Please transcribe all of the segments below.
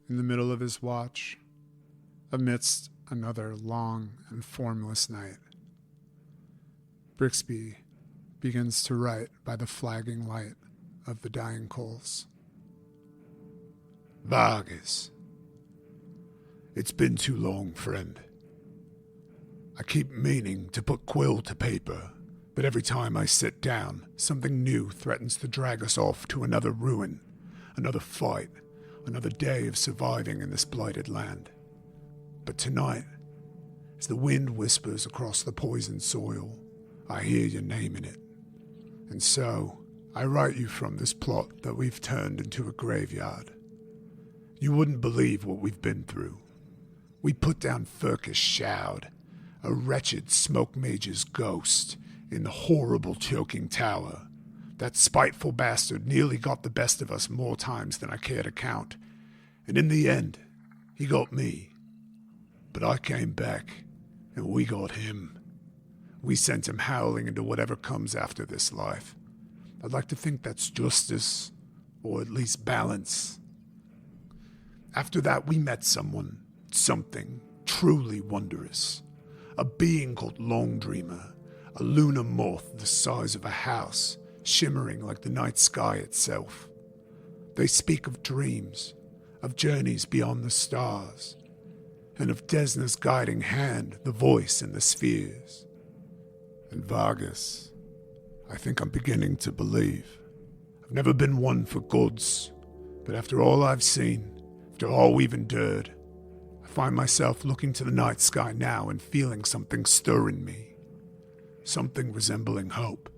in the middle of his watch, amidst another long and formless night. Brixby begins to write by the flagging light of the dying coals. Vargas. It's been too long, friend. I keep meaning to put quill to paper, but every time I sit down, something new threatens to drag us off to another ruin, another fight, another day of surviving in this blighted land. But tonight, as the wind whispers across the poisoned soil, I hear your name in it. And so, I write you from this plot that we've turned into a graveyard. You wouldn't believe what we've been through. We put down Furkish Shoud, a wretched smoke mage's ghost, in the horrible choking tower. That spiteful bastard nearly got the best of us more times than I care to count. And in the end, he got me. But I came back, and we got him. We sent him howling into whatever comes after this life. I'd like to think that's justice, or at least balance. After that, we met someone, something truly wondrous. A being called Long Dreamer, a lunar moth the size of a house, shimmering like the night sky itself. They speak of dreams, of journeys beyond the stars, and of Desna's guiding hand, the voice in the spheres. And Vargas, I think I'm beginning to believe. I've never been one for gods, but after all I've seen, after all we've endured, I find myself looking to the night sky now and feeling something stir in me. Something resembling hope.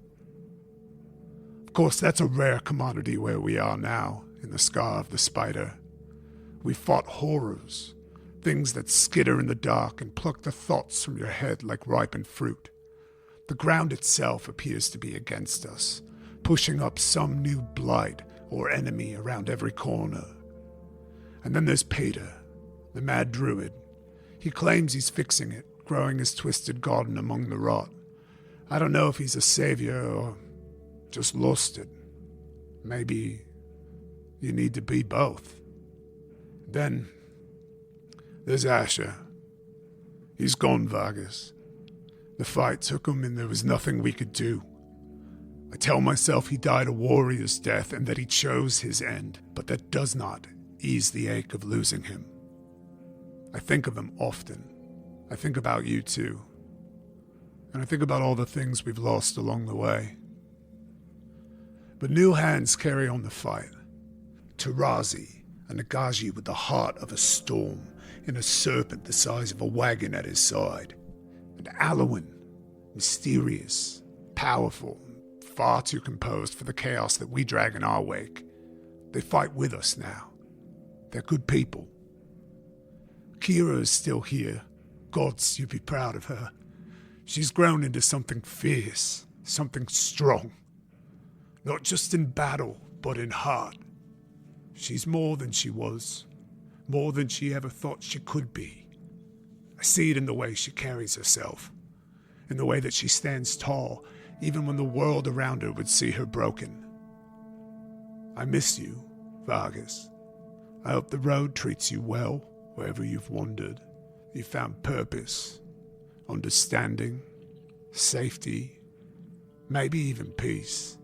Of course, that's a rare commodity where we are now, in the scar of the spider. We fought horrors, things that skitter in the dark and pluck the thoughts from your head like ripened fruit. The ground itself appears to be against us, pushing up some new blight or enemy around every corner. And then there's Peter, the mad druid. He claims he's fixing it, growing his twisted garden among the rot. I don't know if he's a savior or just lost it. Maybe you need to be both. Then there's Asher. He's gone, Vargas. The fight took him and there was nothing we could do. I tell myself he died a warrior's death and that he chose his end, but that does not ease the ache of losing him. I think of him often. I think about you too. And I think about all the things we've lost along the way. But new hands carry on the fight. Tarazi, a Nagaji with the heart of a storm, and a serpent the size of a wagon at his side. And Alwyn, mysterious, powerful, far too composed for the chaos that we drag in our wake. They fight with us now. They're good people. Kira is still here. Gods, you'd be proud of her. She's grown into something fierce, something strong. Not just in battle, but in heart. She's more than she was, more than she ever thought she could be. I see it in the way she carries herself, in the way that she stands tall, even when the world around her would see her broken. I miss you, Vargas. I hope the road treats you well wherever you've wandered. You found purpose, understanding, safety, maybe even peace.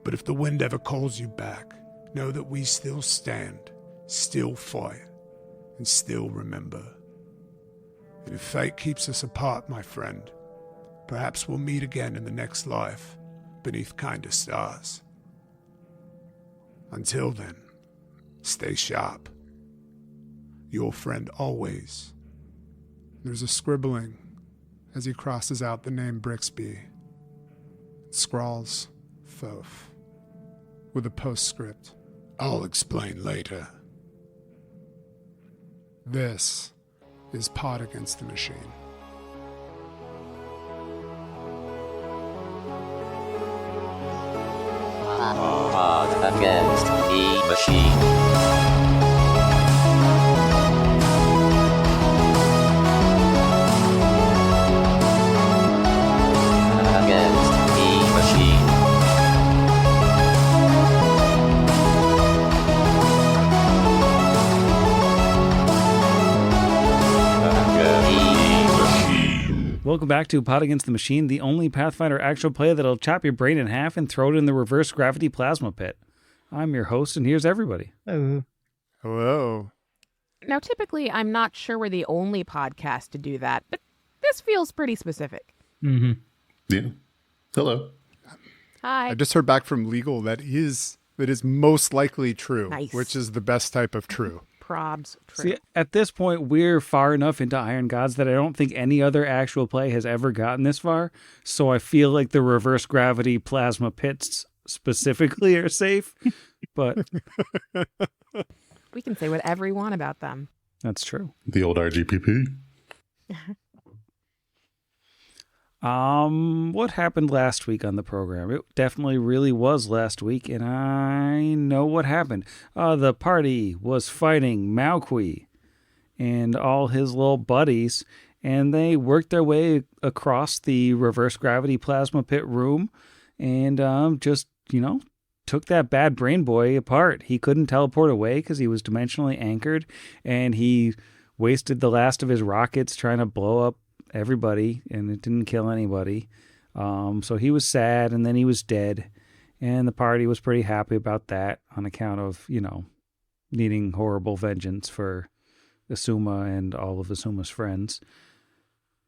But if the wind ever calls you back, know that we still stand, still fight, and still remember. And if fate keeps us apart, my friend, perhaps we'll meet again in the next life, beneath kinder stars. Until then, stay sharp. Your friend always. There's a scribbling as he crosses out the name Brixby. It scrawls, Thoth, with a postscript. I'll explain later. This is Pod Against the Machine. Pod Against the Machine. Welcome back to Pot Against the Machine, the only Pathfinder actual play that'll chop your brain in half and throw it in the reverse gravity plasma pit. I'm your host, and here's everybody. Hello. Hello. Now, typically, I'm not sure we're the only podcast to do that, but this feels pretty specific. Mm-hmm. Yeah. Hello. Hi. I just heard back from legal that is most likely true, Nice. which is the best type of true. Probs. True. See, at this point, we're far enough into Iron Gods that I don't think any other actual play has ever gotten this far. So I feel like the reverse gravity plasma pits specifically are safe. But We can say whatever we want about them. that's true. The old RGPP. What happened last week on the program? It definitely really was last week, and I know what happened. The party was fighting Malqui and all his little buddies, and they worked their way across the reverse gravity plasma pit room and just, took that bad brain boy apart. He couldn't teleport away because he was dimensionally anchored, and he wasted the last of his rockets trying to blow up everybody, and it didn't kill anybody. So he was sad, and then he was dead, and the party was pretty happy about that on account of, needing horrible vengeance for Asuma and all of Asuma's friends.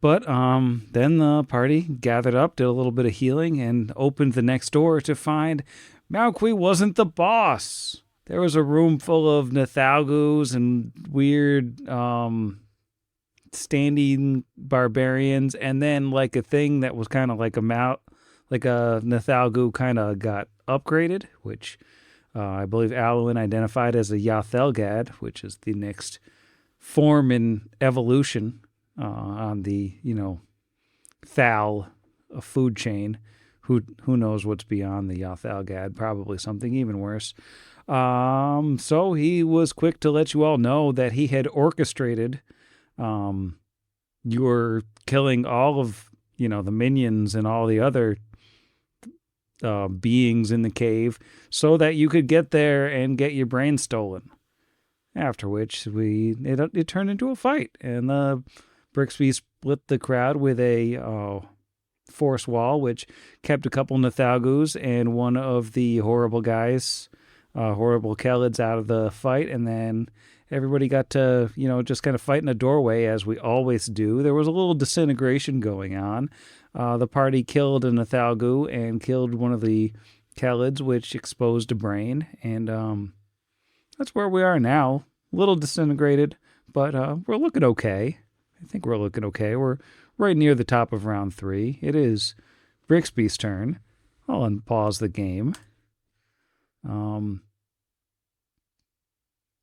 But then the party gathered up, did a little bit of healing, and opened the next door to find Malqui wasn't the boss. There was a room full of Nathalgus and weird standing barbarians, and then like a thing that was kind of like a Nathalgu kind of got upgraded, which I believe Alwyn identified as a Yathelgad, which is the next form in evolution on the Thal food chain. Who knows what's beyond the Yathelgad? Probably something even worse. So he was quick to let you all know that he had orchestrated your killing all of, the minions and all the other beings in the cave so that you could get there and get your brain stolen. After which it turned into a fight, and the Brixby split the crowd with a force wall, which kept a couple Nathalgus and one of the horrible guys, horrible Kelids, out of the fight, and then everybody got to, just kind of fight in a doorway, as we always do. There was a little disintegration going on. The party killed a Nathalgu and killed one of the Kelids, which exposed a brain, and that's where we are now. A little disintegrated, but we're looking okay. I think we're looking okay. We're right near the top of round 3. It is Brixby's turn. I'll unpause the game.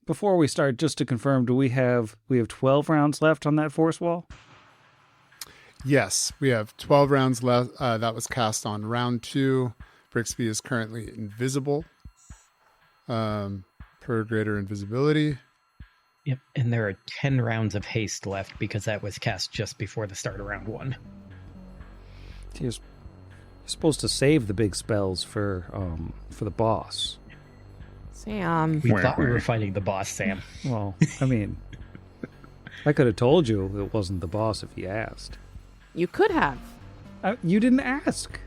Before we start, just to confirm, we have 12 rounds left on that force wall? Yes, we have 12 rounds left. That was cast on round 2. Brixby is currently invisible per greater invisibility. Yep, and there are 10 rounds of haste left because that was cast just before the start of round 1. You're supposed to save the big spells for the boss. Sam. We thought we were fighting the boss, Sam. Well, I mean, I could have told you it wasn't the boss if you asked. You could have. You didn't ask.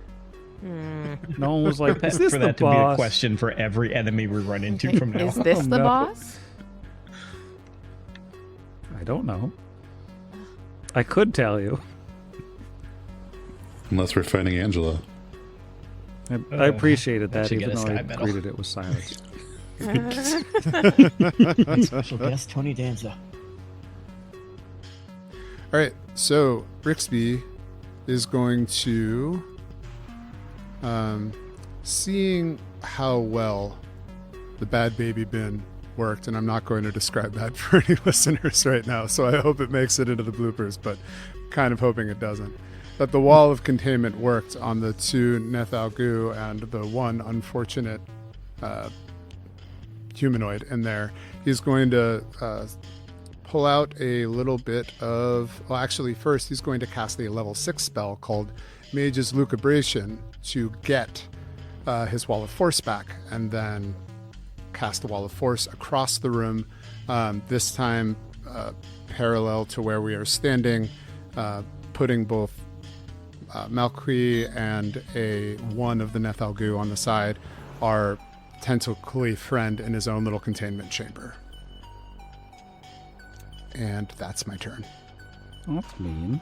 No one was like, is this for the that boss? to be a question for every enemy we run into from now Is on. this the no. boss? I don't know. I could tell you. Unless we're fighting Angela. I appreciated that, should even get a though I sky medal. greeted it with silence. Special guest Tony Danza. All right, so Brixby is going to, seeing how well the Bad Baby Bin worked, and I'm not going to describe that for any listeners right now, so I hope it makes it into the bloopers, but kind of hoping it doesn't. That the wall of containment worked on the 2 Nathalgu and the 1 unfortunate humanoid in there. He's going to pull out a little bit of... Well, actually, first he's going to cast a level 6 spell called Mage's Lucubration to get his Wall of Force back, and then cast a Wall of Force across the room, this time parallel to where we are standing, putting both Malqui and one of the Nethalgu on the side, our tentacly friend in his own little containment chamber. And that's my turn. That's mean.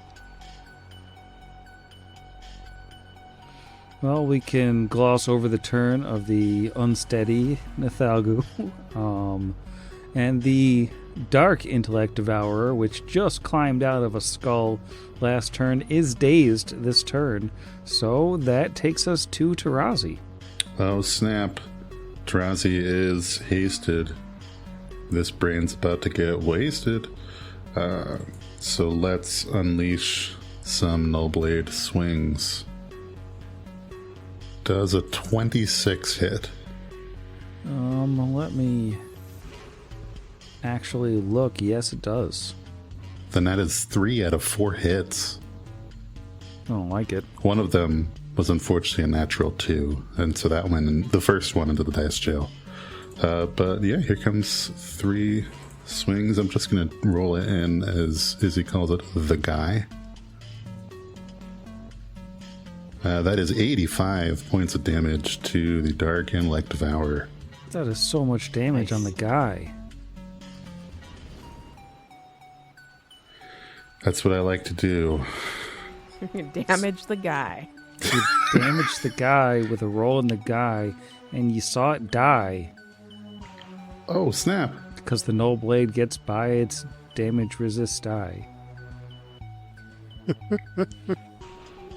Well, we can gloss over the turn of the unsteady Nethalgu. And the Dark Intellect Devourer, which just climbed out of a skull last turn, is dazed this turn. So that takes us to Tarazi. Oh, snap. Tarazi is hasted. This brain's about to get wasted. So let's unleash some Nullblade swings. Does a 26 hit? Let me actually look. Yes, it does. Then that is 3 out of 4 hits. I don't like it. One of them was unfortunately a natural 2, and so that went in the first one into the dice jail. But yeah, here comes 3 swings. I'm just going to roll it in as he calls it, the guy. That is 85 points of damage to the Dark Intellect Devourer. That is so much damage on the guy. That's what I like to do. Damage the guy. You damaged the guy with a roll in the guy, and you saw it die. Oh, snap. Because the Null Blade gets by its damage resist die.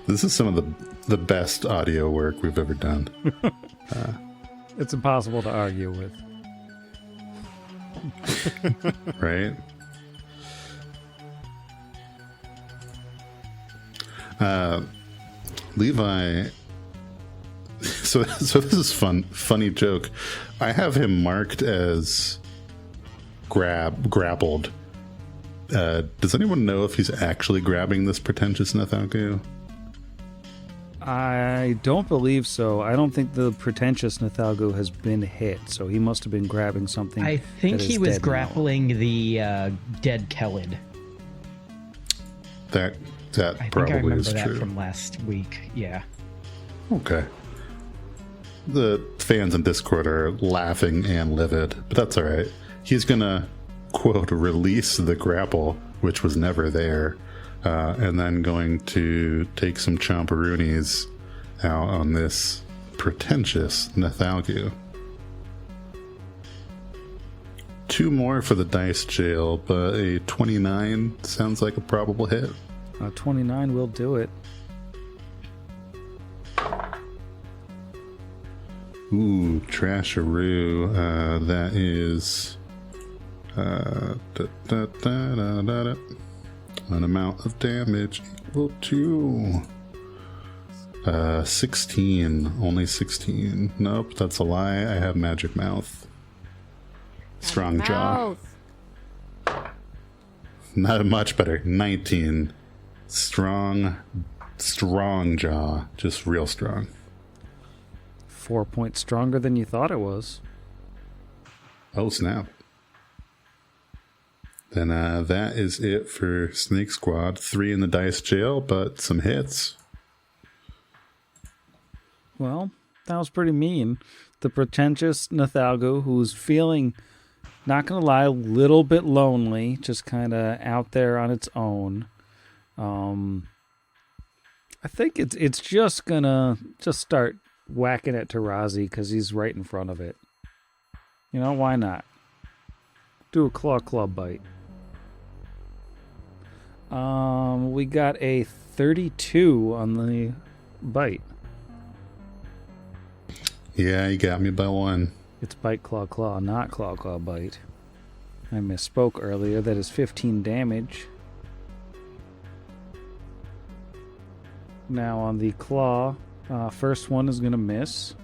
This is some of the best audio work we've ever done. It's impossible to argue with. Right? Levi. So this is funny joke. I have him marked as grappled. Does anyone know if he's actually grabbing this pretentious Nethalgu? I don't believe so. I don't think the pretentious Nethalgu has been hit, so he must have been grabbing something. I think he was grappling the dead Kellid. That I probably think I remember is that true. from last week. Yeah. Okay. The fans in Discord are laughing and livid, but that's all right. He's gonna, quote, release the grapple, which was never there, and then going to take some chomperoonies out on this pretentious Nethalgu. 2 more for the dice jail, but a 29 sounds like a probable hit. 29 will do it. Ooh, trasharoo. That is an amount of damage equal to 16. Only 16. Nope, that's a lie. I have magic mouth. Strong jaw. Mouth. Not much better. 19. Strong jaw. Just real strong. 4 points stronger than you thought it was. Oh, snap. Then that is it for Snake Squad. 3 in the dice jail, but some hits. Well, that was pretty mean. The pretentious Nethalgu, who's feeling, not going to lie, a little bit lonely, just kind of out there on its own. I think it's just going to start whacking at Tarazi because he's right in front of it. You know, why not? Do a claw bite. We got a 32 on the bite. Yeah, you got me by 1. It's bite, claw, not claw, bite. I misspoke earlier. That is 15 damage. Now on the claw, first one is going to miss.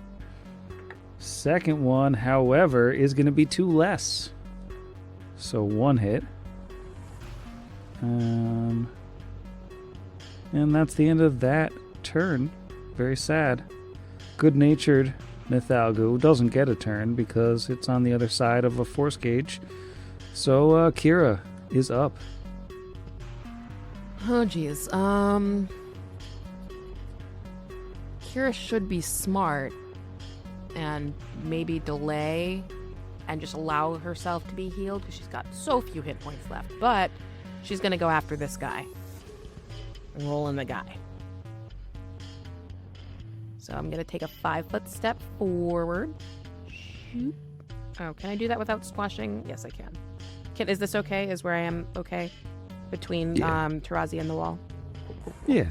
Second one, however, is going to be 2 less. So 1 hit. And that's the end of that turn. Very sad. Good-natured Nethalgu doesn't get a turn because it's on the other side of a force gauge. So Kira is up. Oh, geez. Kira should be smart and maybe delay and just allow herself to be healed because she's got so few hit points left. But she's going to go after this guy. Rolling the guy. So I'm going to take a 5-foot step forward. Shoot. Oh, can I do that without squashing? Yes, I can. Is this okay? Is where I am okay? Between Tarazi and the wall? Yeah.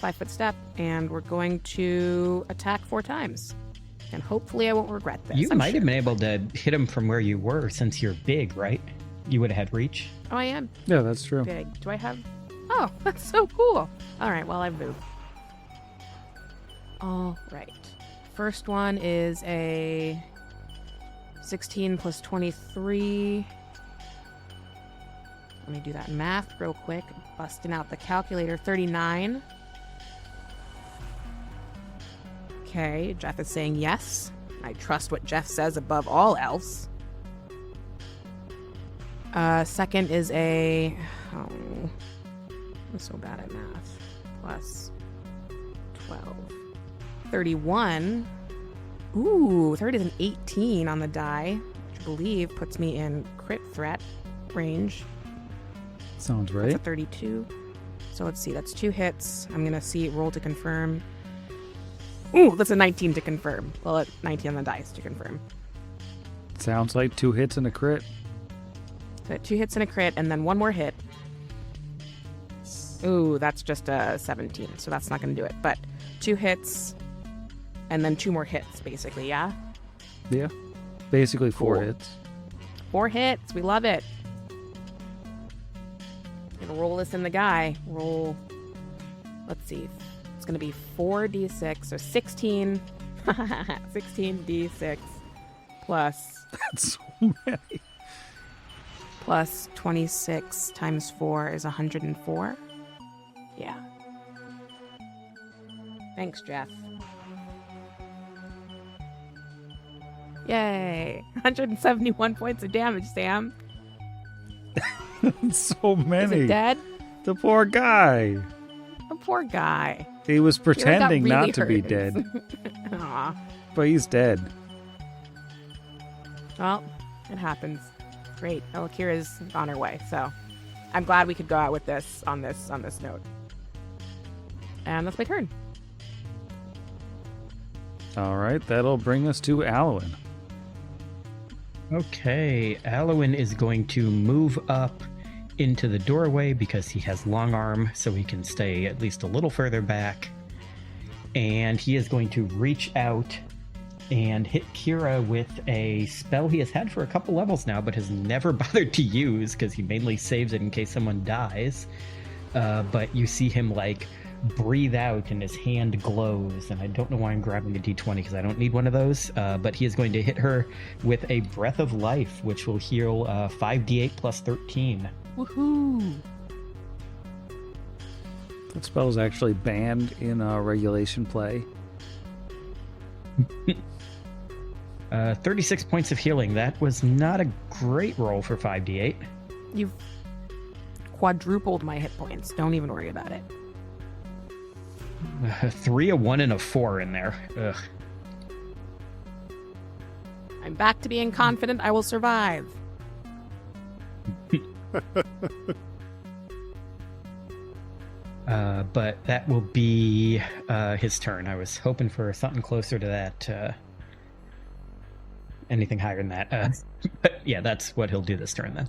5-foot step, and we're going to attack 4 times. And hopefully I won't regret this. You might have been able to hit him from where you were since you're big, right? You would have had reach. Oh, I am Yeah, that's true. big. Do I have... Oh, that's so cool. All right, well, I've moved. All right. First one is a 16 plus 23. Let me do that math real quick. Busting out the calculator. 39. Okay, Jeff is saying yes. I trust what Jeff says above all else. Second is a... Oh, I'm so bad at math. Plus 12. 31. Ooh, third is an 18 on the die, which I believe puts me in crit threat range. Sounds That's a right. 32. So let's see, that's 2 hits. I'm going to roll to confirm. Ooh, that's a 19 to confirm. Well, 19 on the dice to confirm. Sounds like 2 hits and a crit. So 2 hits and a crit, and then 1 more hit. Ooh, that's just a 17, so that's not going to do it. But 2 hits, and then 2 more hits, basically, yeah? Yeah. Basically 4 Cool. hits. 4 hits, we love it. Gonna roll this in the guy. Roll, let's see. It's gonna be 4d6, so 16. 16d6 plus That's so many. plus 26 times 4 is 104. Yeah. Thanks, Jeff. Yay! 171 points of damage, Sam. So Is many. it dead? The poor guy. The poor guy. He was Kira got pretending really not to be hurt. dead, Aw. but he's dead. Well, it happens. Great. Oh, Kira's on her way, so I'm glad we could go out with this on this note. And that's my turn. All right, that'll bring us to Alwyn. Okay, Alwyn is going to move up into the doorway because he has long arm, so he can stay at least a little further back. And he is going to reach out and hit Kira with a spell he has had for a couple levels now, but has never bothered to use because he mainly saves it in case someone dies. But you see him like breathe out and his hand glows, and I don't know why I'm grabbing a d20 because I don't need one of those, but he is going to hit her with a Breath of Life, which will heal 5d8 plus 13. Woohoo! That spell is actually banned in regulation play. 36 points of healing. That was not a great roll for 5d8. You've quadrupled my hit points. Don't even worry about it. 3, a 1, and a 4 in there. Ugh. I'm back to being confident I will survive. But that will be his turn. I was hoping for something closer to that. Anything higher than that. But yeah, that's what he'll do this turn then.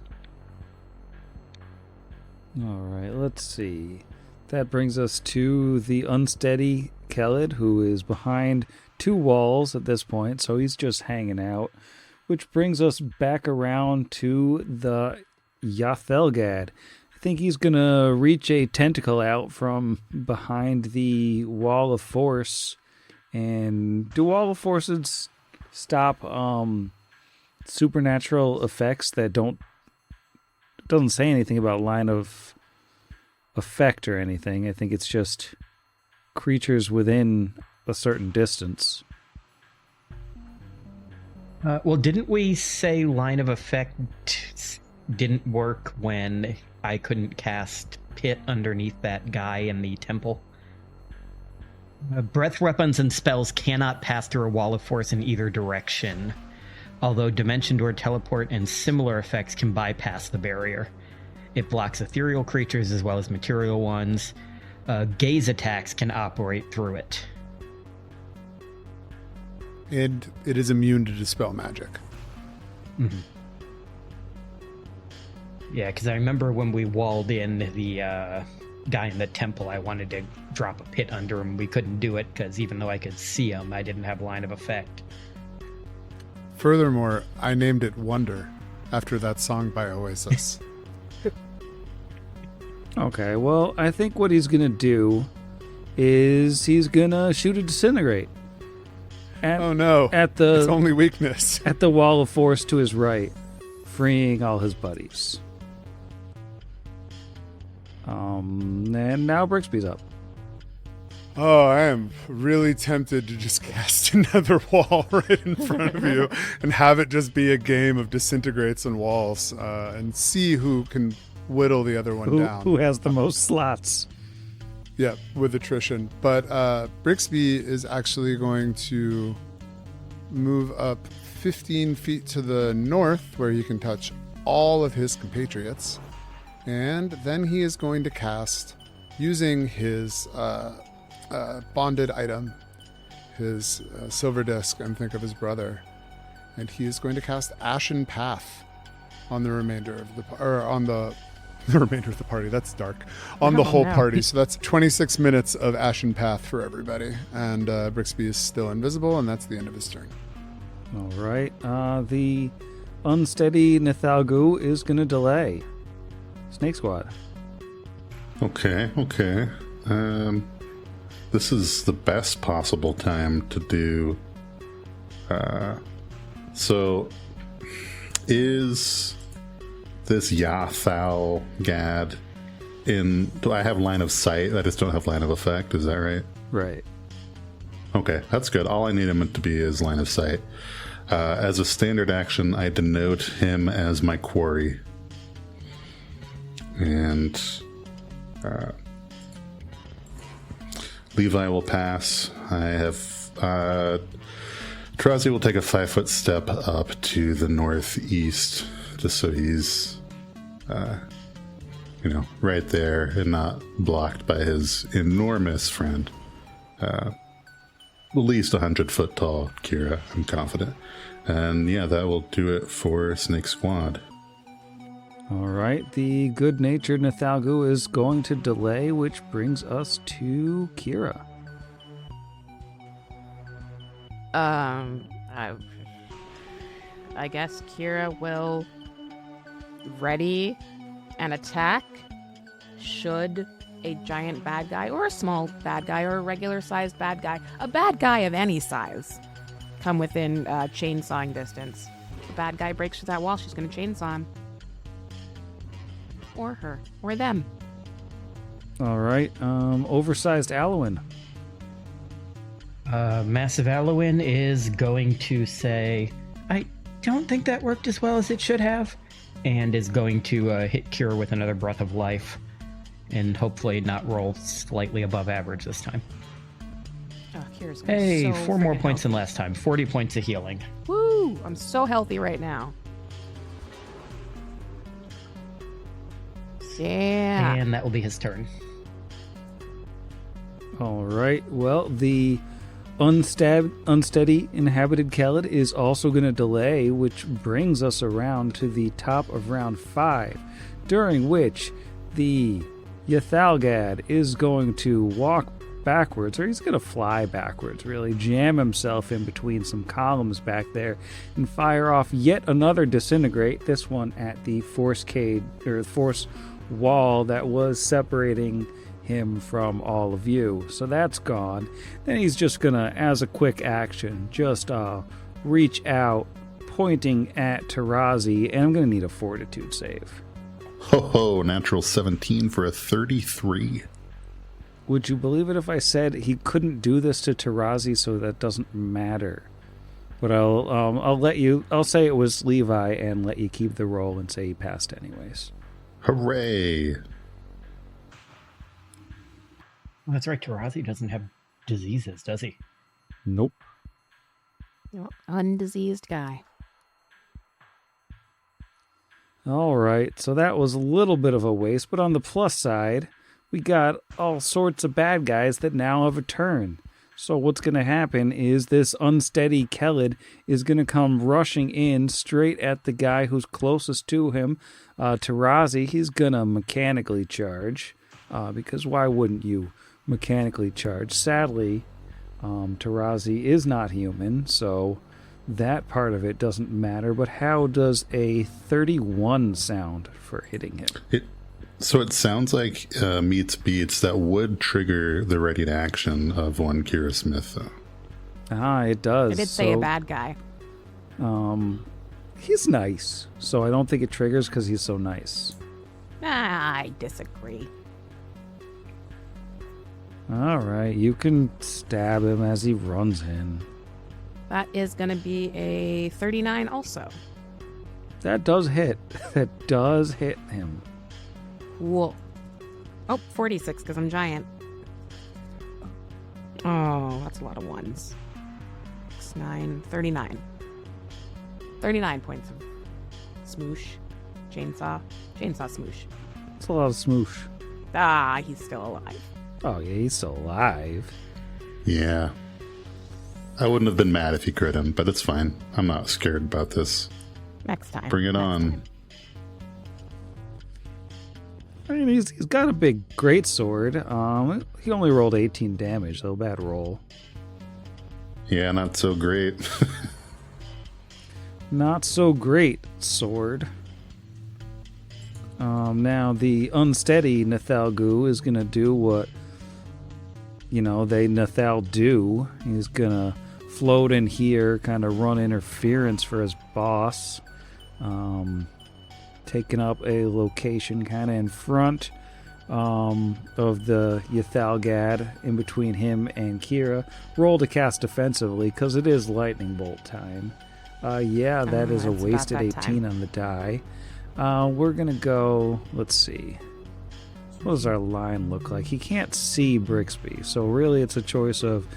All right, let's see. That brings us to the unsteady Khaled, who is behind 2 walls at this point, so he's just hanging out. Which brings us back around to the Yathelgad. I think he's going to reach a tentacle out from behind the Wall of Force. And do Wall of Forces stop supernatural effects that doesn't say anything about line of effect or anything? I think it's just creatures within a certain distance. Well, didn't we say line of effect didn't work when I couldn't cast pit underneath that guy in the temple. Breath weapons and spells cannot pass through a wall of force in either direction, although Dimension Door, Teleport, and similar effects can bypass the barrier. It blocks ethereal creatures as well as material ones. Gaze attacks can operate through it. And it is immune to dispel magic. Mm-hmm. Yeah, because I remember when we walled in the guy in the temple, I wanted to drop a pit under him. We couldn't do it because even though I could see him, I didn't have line of effect. Furthermore, I named it Wonder after that song by Oasis. Okay, well, I think what he's going to do is he's going to shoot a Disintegrate. Oh no, At the it's only weakness. at the wall of force to his right, freeing all his buddies. And now Brixby's up. Oh, I am really tempted to just cast another wall right in front of you and have it just be a game of disintegrates and walls and see who can whittle the other one down. Who has the most slots? Yeah, with attrition. But Brixby is actually going to move up 15 feet to the north where he can touch all of his compatriots. And then he is going to cast, using his bonded item, his silver disc, and think of his brother. And he is going to cast Ashen Path on the remainder of the remainder of the party. That's dark. On the whole party. So that's 26 minutes of Ashen Path for everybody. And Brixby is still invisible, and that's the end of his turn. All right. The unsteady Nithalgu is going to delay. Snake Squad. Okay. This is the best possible time to do. So, is this Yathal Gad in? Do I have line of sight? I just don't have line of effect. Is that right? Right. Okay, that's good. All I need him to be is line of sight. As a standard action, I denote him as my quarry. And Levi will pass. I have Tarazi will take a 5-foot step up to the northeast, just so he's right there and not blocked by his enormous friend. At least 100-foot tall Kira, I'm confident. And yeah, that will do it for Snake Squad. All right. The good-natured Nithalgu is going to delay, which brings us to Kira. I guess Kira will ready an attack should a giant bad guy or a small bad guy or a regular-sized bad guy, a bad guy of any size, come within chainsawing distance. If the bad guy breaks through that wall, she's going to chainsaw him. Or her. Or them. All right. Oversized Alwyn. Massive Alwyn is going to say, I don't think that worked as well as it should have, and is going to hit Kira with another Breath of Life, and hopefully not roll slightly above average this time. Oh, Kira's Hey, so 4 more freaking points than healthy. last time. 40 points of healing. Woo! I'm so healthy right now. Yeah. And that will be his turn. All right. Well, the unsteady inhabited Khaled is also going to delay, which brings us around to the top of round 5, during which the Yathalgad is going to walk backwards, or he's going to fly backwards, really, jam himself in between some columns back there, and fire off yet another disintegrate, this one at the force wall that was separating him from all of you. So that's gone. Then he's just gonna, as a quick action, just reach out, pointing at Tarazi, and I'm gonna need a fortitude save. Ho ho, natural 17 for a 33. Would you believe it if I said he couldn't do this to Tarazi, so that doesn't matter? But I'll say it was Levi and let you keep the roll and say he passed anyways. Hooray! Well, that's right. Tarazi doesn't have diseases, does he? Nope. Undiseased guy. All right, so that was a little bit of a waste, but on the plus side, we got all sorts of bad guys that now have a turn. So what's going to happen is this unsteady Kelid is going to come rushing in straight at the guy who's closest to him, Tarazi. He's going to mechanically charge, because why wouldn't you mechanically charge? Sadly, Tarazi is not human, so that part of it doesn't matter. But how does a 31 sound for hitting him? So it sounds like meets beats that would trigger the ready to action of one Kira Smith, though. It does. I did say a bad guy. He's nice, so I don't think it triggers because he's so nice. I disagree. All right, you can stab him as he runs in. That is going to be a 39 also. That does hit. That does hit him. Cool. Oh, 46 because I'm giant. Oh, that's a lot of ones. 6, 9, 39. 39 points of smoosh. Chainsaw smoosh. It's a lot of smoosh. Ah, he's still alive. Oh, yeah, he's still alive. Yeah. I wouldn't have been mad if he crit him, but it's fine. I'm not scared about this. Next time. Bring it Next on. time. I mean, he's got a big greatsword. He only rolled 18 damage, so bad roll. Yeah, not so great. Not so great sword. Now the unsteady Nathalgu is gonna do what they Nathal do. He's gonna float in here, kind of run interference for his boss. Taking up a location kind of in front of the Ythalgad, in between him and Kira. Roll to cast defensively because it is lightning bolt time. Yeah, that is a it's wasted about that 18 time. on the die. We're gonna go. Let's see. What does our line look like? He can't see Brixby, so really it's a choice of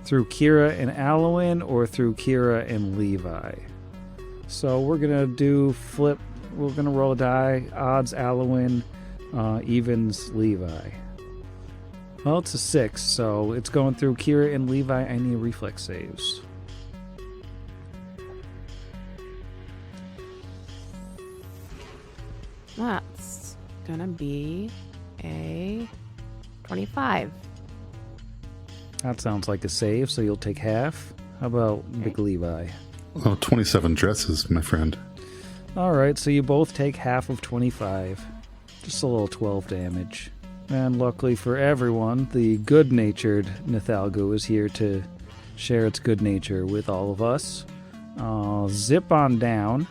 through Kira and Alwyn or through Kira and Levi. So we're gonna do flip. We're gonna roll a die. Odds Alwyn, evens Levi. Well, it's a 6, so it's going through Kira and Levi. I need reflex saves. That's gonna be a 25. That sounds like a save, so you'll take half. How about Big Levi? Oh, 27 dresses, my friend. All right, so you both take half of 25. Just a little 12 damage. And luckily for everyone, the good-natured Nathalgu is here to share its good nature with all of us. Zip on down.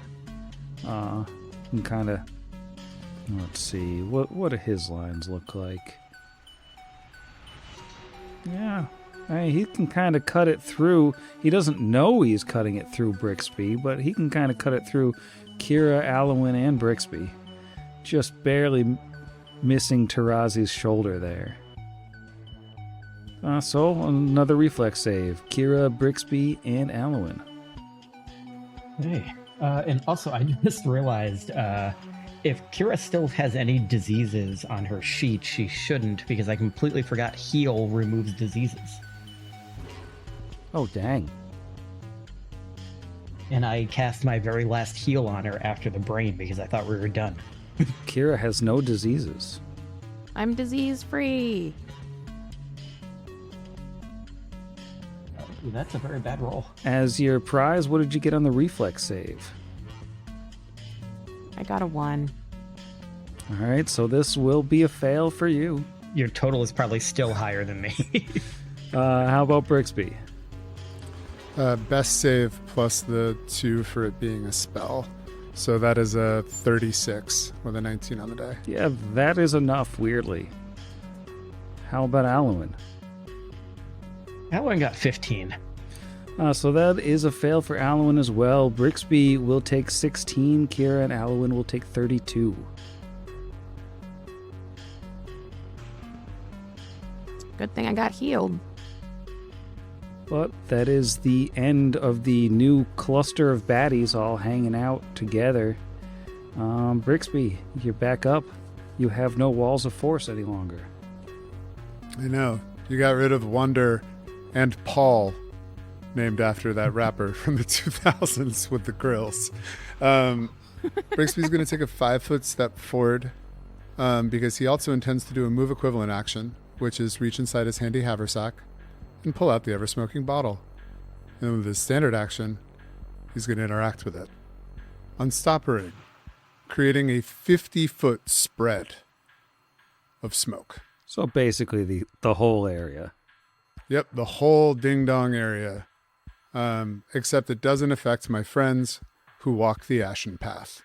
And kind of... Let's see. What do his lines look like? Yeah. I mean, he can kind of cut it through. He doesn't know he's cutting it through Brixby, but he can kind of cut it through Kira, Alwyn, and Brixby. Just barely missing Tarazi's shoulder there. So, another reflex save. Kira, Brixby, and Alwyn. Hey. And also, I just realized if Kira still has any diseases on her sheet, she shouldn't, because I completely forgot heal removes diseases. Oh, dang. And I cast my very last heal on her after the brain because I thought we were done. Kira has no diseases. I'm disease-free. Ooh, that's a very bad roll. As your prize, what did you get on the reflex save? I got a 1. All right, so this will be a fail for you. Your total is probably still higher than me. How about Brixby? Best save plus the 2 for it being a spell. So that is a 36 with a 19 on the die. Yeah, that is enough, weirdly. How about Alwyn? That one got 15. So that is a fail for Alwyn as well. Brixby will take 16. Kira and Alwyn will take 32. Good thing I got healed. But that is the end of the new cluster of baddies all hanging out together. Brixby, you're back up. You have no walls of force any longer. I know. You got rid of Wonder and Paul, named after that rapper from the 2000s with the grills. Brixby's going to take a 5-foot step forward because he also intends to do a move equivalent action, which is reach inside his handy haversack and pull out the ever-smoking bottle. And with his standard action, he's going to interact with it. Unstoppering, creating a 50-foot spread of smoke. So basically the whole area. Yep, the whole ding-dong area. Except it doesn't affect my friends who walk the ashen path.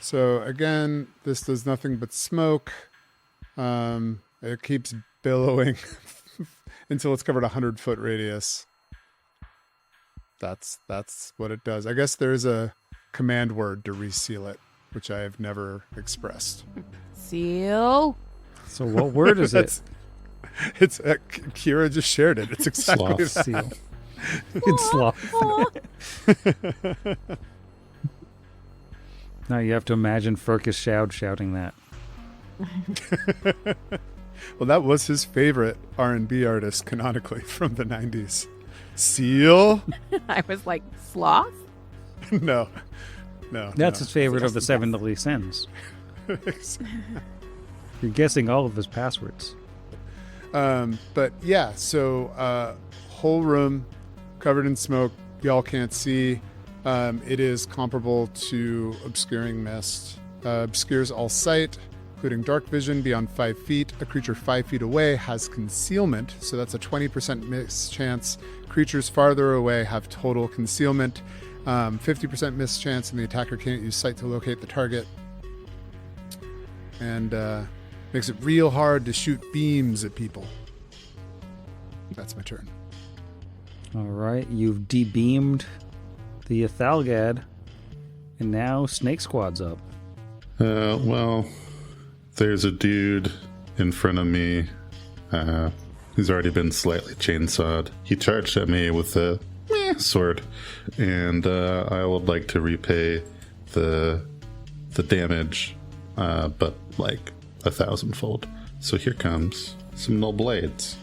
So again, this does nothing but smoke. It keeps billowing until it's covered a 100-foot radius. That's what it does. I guess there's a command word to reseal it, which I have never expressed. Seal. So what word is it? It's Kira just shared it. It's exactly Sloth. that. Seal. It's sloth. Now you have to imagine Furcus Shoud shouting that. Well, that was his favorite R&B artist canonically from the 90s. Seal? I was like, sloth? No. That's his favorite of the 7 deadly sins. You're guessing all of his passwords. But yeah, so whole room covered in smoke. Y'all can't see. It is comparable to obscuring mist. Obscures all sight, including dark vision beyond 5 feet. A creature 5 feet away has concealment, so that's a 20% miss chance. Creatures farther away have total concealment. 50% miss chance, and the attacker can't use sight to locate the target. And makes it real hard to shoot beams at people. That's my turn. All right, you've debeamed the Athalgad, and now Snake Squad's up. Well, there's a dude in front of me who's already been slightly chainsawed. He charged at me with a sword, and I would like to repay the damage, but like 1,000-fold. So here comes some null blades.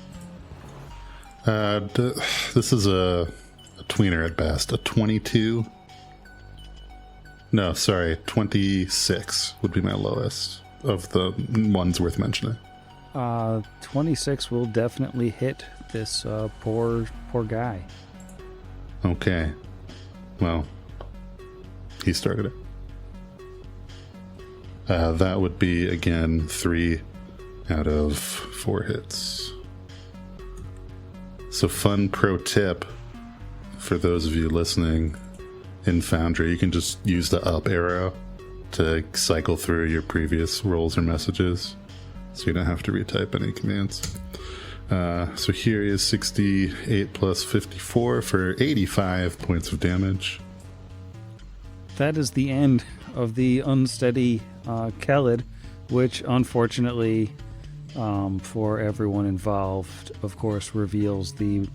This is a tweener at best. A 22. No, sorry, 26 would be my lowest of the ones worth mentioning. 26 will definitely hit this poor guy. Okay. Well, he started it. That would be, again, 3 out of 4 hits. So, fun pro tip for those of you listening in Foundry, you can just use the up arrow to cycle through your previous rolls or messages, so you don't have to retype any commands. So here is 68 plus 54 for 85 points of damage. That is the end of the unsteady Kelid, which unfortunately, for everyone involved, of course, reveals the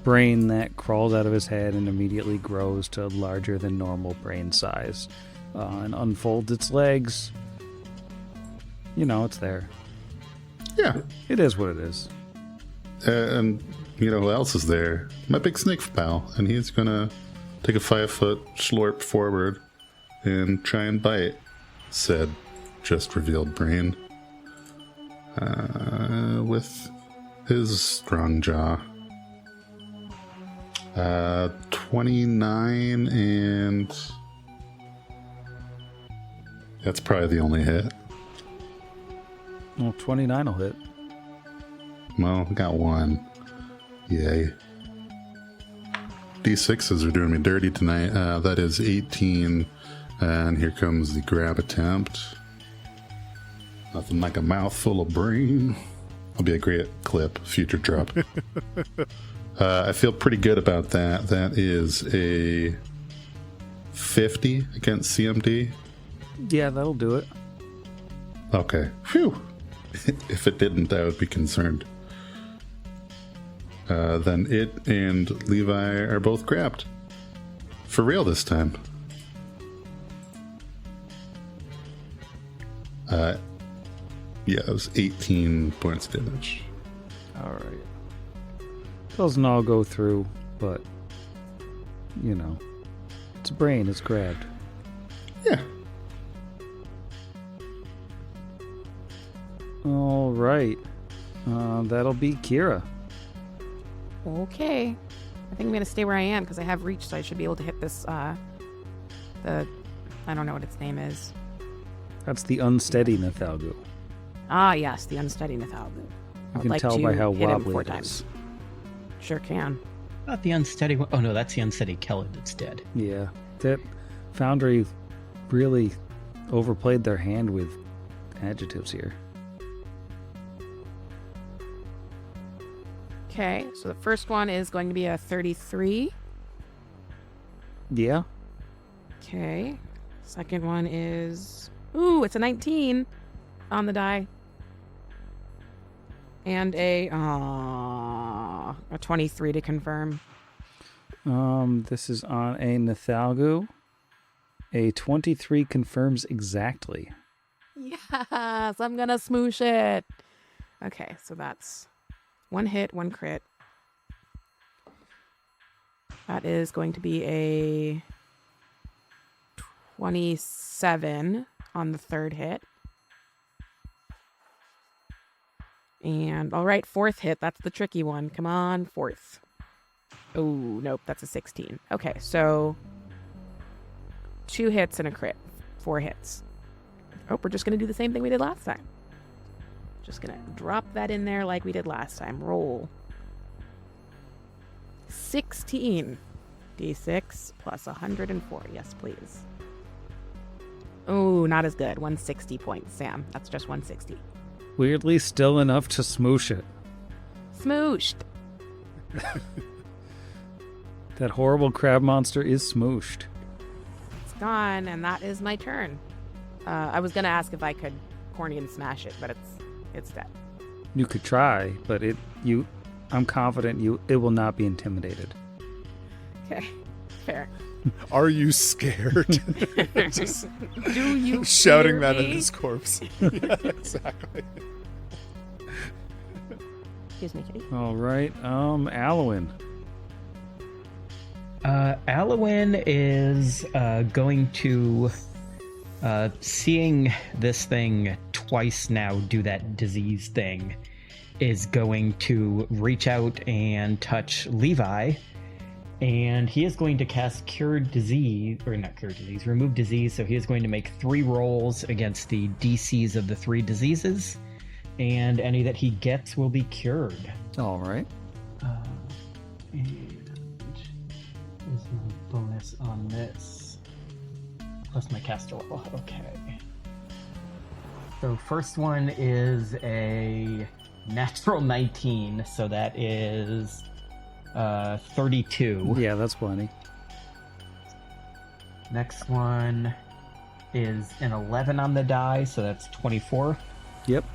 brain that crawls out of his head and immediately grows to larger than normal brain size and unfolds its legs. You know, it's there. Yeah. It is what it is. And you know who else is there? My big snake pal. And he's gonna take a 5-foot slurp forward and try and bite said just revealed brain with his strong jaw. 29, and that's probably the only hit. Well, 29 will hit. Well, I got 1. Yay. D6s are doing me dirty tonight. That is 18. And here comes the grab attempt. Nothing like a mouthful of brain. That'll be a great clip, future drop. I feel pretty good about that. That is a 50 against CMD. Yeah, that'll do it. Okay. Phew. If it didn't, I would be concerned. Then it and Levi are both grabbed. For real this time. Yeah, it was 18 points of damage. All right. Doesn't all go through, but, you know, its brain is grabbed. Yeah. All right. That'll be Kira. Okay. I think I'm going to stay where I am because I have reach, so I should be able to hit this, I don't know what its name is. That's the unsteady Nathalgu. Ah, yes, the unsteady Nathalgu. You can tell by how wobbly it is. Sure can. Not the unsteady one. Oh no, that's the unsteady Kelly that's dead. Yeah. That Foundry really overplayed their hand with adjectives here. Okay, so the first one is going to be a 33. Yeah. Okay. Second one is... Ooh, it's a 19 on the die. And a 23 to confirm. This is on a Nathalgu. A 23 confirms exactly. Yes, I'm gonna smoosh it. Okay, so that's 1 hit, 1 crit. That is going to be a 27 on the third hit. And, all right, 4th hit. That's the tricky one. Come on, 4th. Oh, nope, that's a 16. Okay, so 2 hits and a crit. 4 hits. Oh, we're just going to do the same thing we did last time. Just going to drop that in there like we did last time. Roll. 16. D6 plus 104. Yes, please. Oh, not as good. 160 points, Sam. That's just 160. Weirdly still enough to smoosh it. Smooshed. That horrible crab monster is smooshed. It's gone, and that is my turn. I was going to ask if I could corny and smash it, but it's dead. You could try, but I'm confident it will not be intimidated. Okay, fair. Are you scared? Just Do you shouting fear that at me? his corpse. Yeah, exactly. Excuse me, Kitty. All right, Alwyn. Alwyn is going to, seeing this thing twice now do that disease thing, is going to reach out and touch Levi. And he is going to cast Remove Disease. So he is going to make 3 rolls against the DCs of the 3 diseases. And any that he gets will be cured. All right. And is my bonus on this? Plus my caster level. Okay. So first one is a natural 19. So that is 32. Yeah, that's plenty. Next one is an 11 on the die, so that's 24. Yep.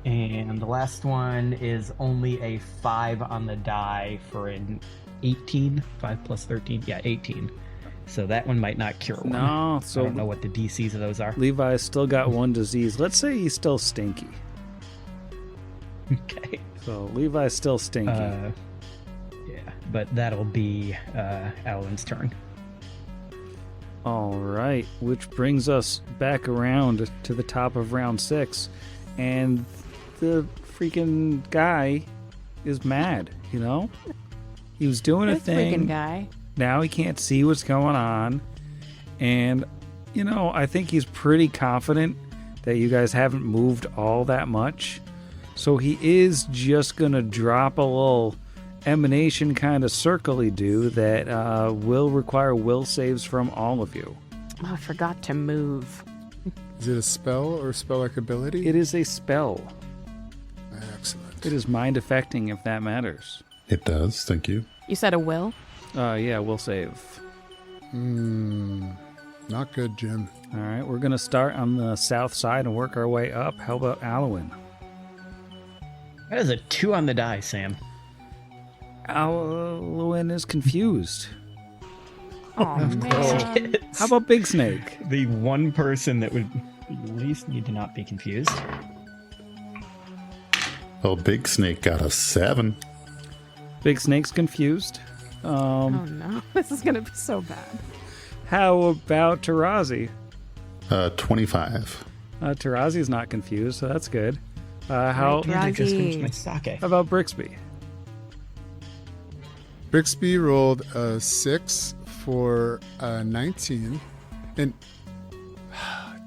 And the last one is only a 5 on the die for an 18. 5 plus 13, yeah, 18. So that one might not cure one. No, so I don't know what the DCs of those are. Levi's still got 1 disease. Let's say he's still stinky. Okay. So Levi's still stinky. Yeah, but that'll be Alan's turn. All right, which brings us back around to the top of round 6, and the freaking guy is mad, you know? He was doing a This thing. freaking guy. Now he can't see what's going on, and, you know, I think he's pretty confident that you guys haven't moved all that much, so he is just going to drop a little emanation kind of circle-y do that will require will saves from all of you. Oh, I forgot to move. Is it a spell or spell-like ability? It is a spell. Excellent. It is mind affecting, if that matters. It does, thank you. You said a will? Yeah, will save. Not good, Jim. All right, we're going to start on the south side and work our way up. How about Alwyn? That is a 2 on the die, Sam. Alwyn is confused. Oh, man. How about Big Snake? The one person that would at least need to not be confused. Well, Big Snake got a 7. Big Snake's confused. Oh, no. This is going to be so bad. How about Tarazi? 25. Tarazi's not confused, so that's good. How And I just finished Razi. my sake. about Brixby? Brixby rolled a 6 for 19. And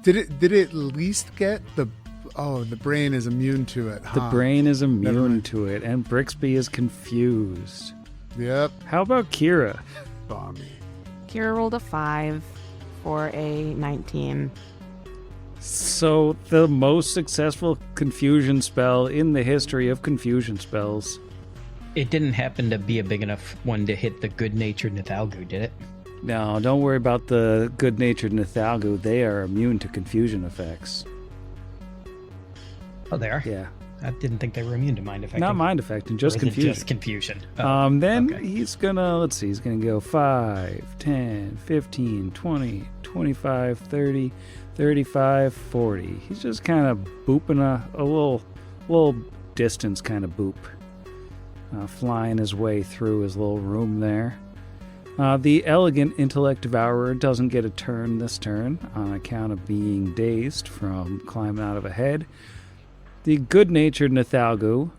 did it at least get the... Oh, the brain is immune to it, The huh? brain is Never immune mind. to it, and Brixby is confused. Yep. How about Kira? Bomby. Kira rolled a 5 for a 19. So, the most successful confusion spell in the history of confusion spells. It didn't happen to be a big enough one to hit the good-natured Nathalgu, did it? No, don't worry about the good-natured Nathalgu. They are immune to confusion effects. Oh, they are? Yeah. I didn't think they were immune to mind affecting. Not mind affecting, just Or is it confusion. Just confusion. Oh, Then okay. he's gonna, let's see, he's gonna go 5, 10, 15, 20, 25, 30, 35, 40. He's just kind of booping a little distance kind of boop. Flying his way through his little room there. The elegant intellect devourer doesn't get a turn this turn on account of being dazed from climbing out of a head. The good-natured Nathalgu,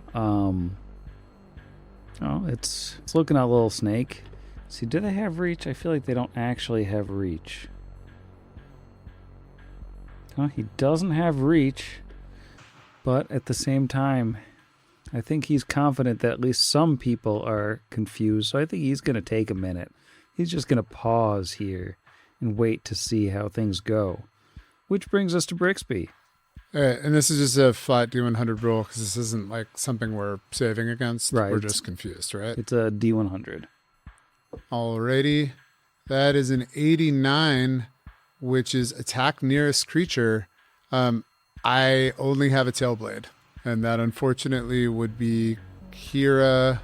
it's looking at a little snake. See, do they have reach? I feel like they don't actually have reach. He doesn't have reach, but at the same time, I think he's confident that at least some people are confused, so I think he's going to take a minute. He's just going to pause here and wait to see how things go. Which brings us to Brixby. All right, and this is just a flat D100 roll because this isn't like something we're saving against. Right. We're just confused, right? It's a D100. Alrighty. That is an 89, which is attack nearest creature. I only have a tailblade, and that unfortunately would be Kira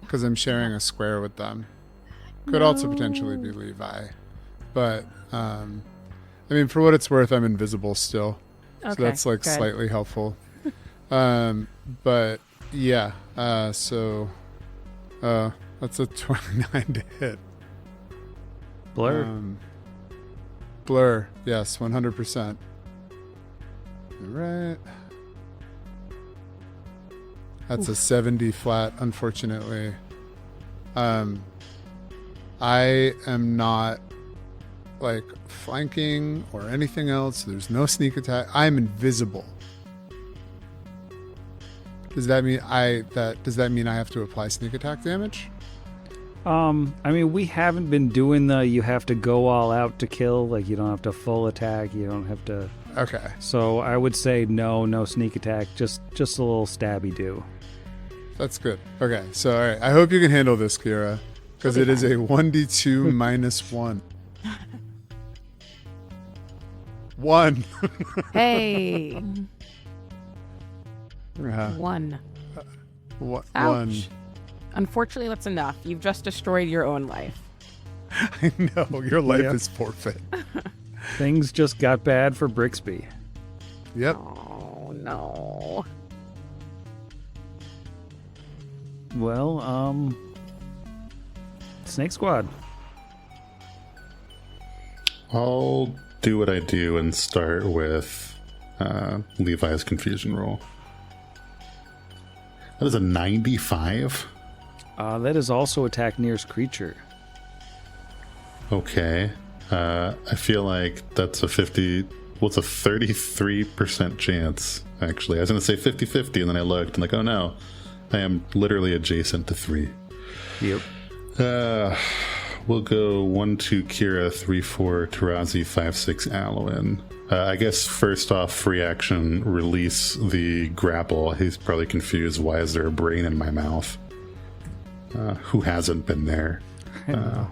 because I'm sharing a square with them. Could also potentially be Levi. But, I mean, for what it's worth, I'm invisible still. Okay, So that's like good. slightly helpful. But yeah, so that's a 29 to hit. Blur. Blur, yes, 100%. All right. That's a 70 flat, unfortunately. I am not like flanking or anything else. There's no sneak attack. I'm invisible. Does that mean I have to apply sneak attack damage? I mean, we haven't been doing you have to go all out to kill. Like, you don't have to full attack. You don't have to. Okay. So I would say no sneak attack. Just a little stabby do. That's good. Okay. So all right. I hope you can handle this, Kira, because it is a 1d2 minus 1. 1. Hey. Yeah. 1. One. Ouch. Unfortunately, that's enough. You've just destroyed your own life. I know. Your life Yeah. is forfeit. Things just got bad for Brixby. Yep. Oh, no. Well, Snake Squad. I'll do what I do and start with Levi's confusion roll. That is a 95. That is also attack nearest creature. Okay. I feel like that's a 50. Well, it's a 33% chance, actually. I was going to say 50-50, and then I looked and like, oh no, I am literally adjacent to 3. Yep. We'll go 1-2 Kira, 3-4 Tarazi, 5-6 Alwyn. I guess first off, free action, release the grapple. He's probably confused. Why is there a brain in my mouth? Who hasn't been there? I know.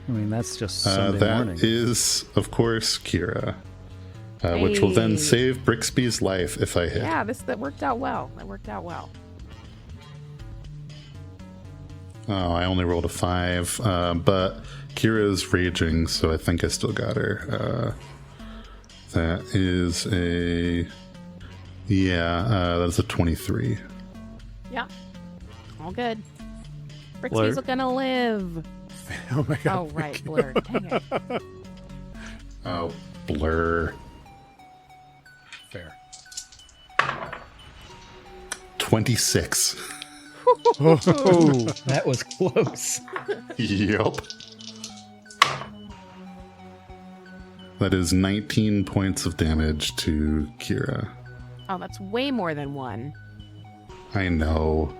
I mean, that's just Sunday That morning. is, of course, Kira. Which will then Hey. save Brixby's life if I hit. Yeah, that worked out well. That worked out well. Oh, I only rolled a 5, but Kira's raging, so I think I still got her. That is a... Yeah, that's a 23. Yeah. All good. Blur. Brixby's gonna live. Oh my god. Oh, right. Blur. Dang it. Oh, blur. Fair. 26. Oh, That was close. Yup. That is 19 points of damage to Kira. Oh, that's way more than one. I know.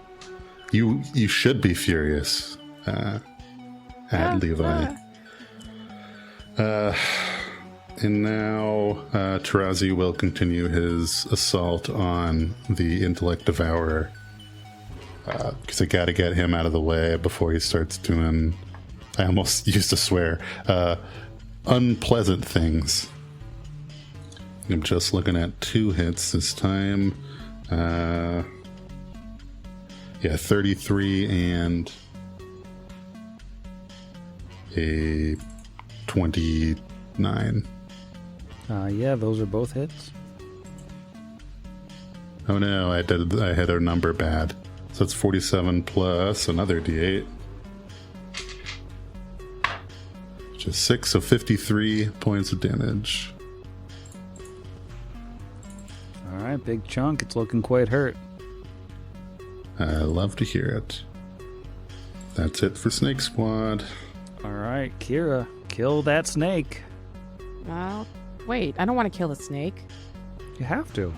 You should be furious at Levi. And now Tarazi will continue his assault on the Intellect Devourer. Because I gotta get him out of the way before he starts doing, I almost used to swear, unpleasant things. I'm just looking at 2 hits this time. Yeah, 33 and a 29. Yeah, those are both hits. Oh no, I had a number bad. So it's 47 plus another d8. Which is 6, so 53 points of damage. All right, big chunk. It's looking quite hurt. I love to hear it. That's it for Snake Squad. All right, Kira, kill that snake. Well, wait. I don't want to kill the snake. You have to.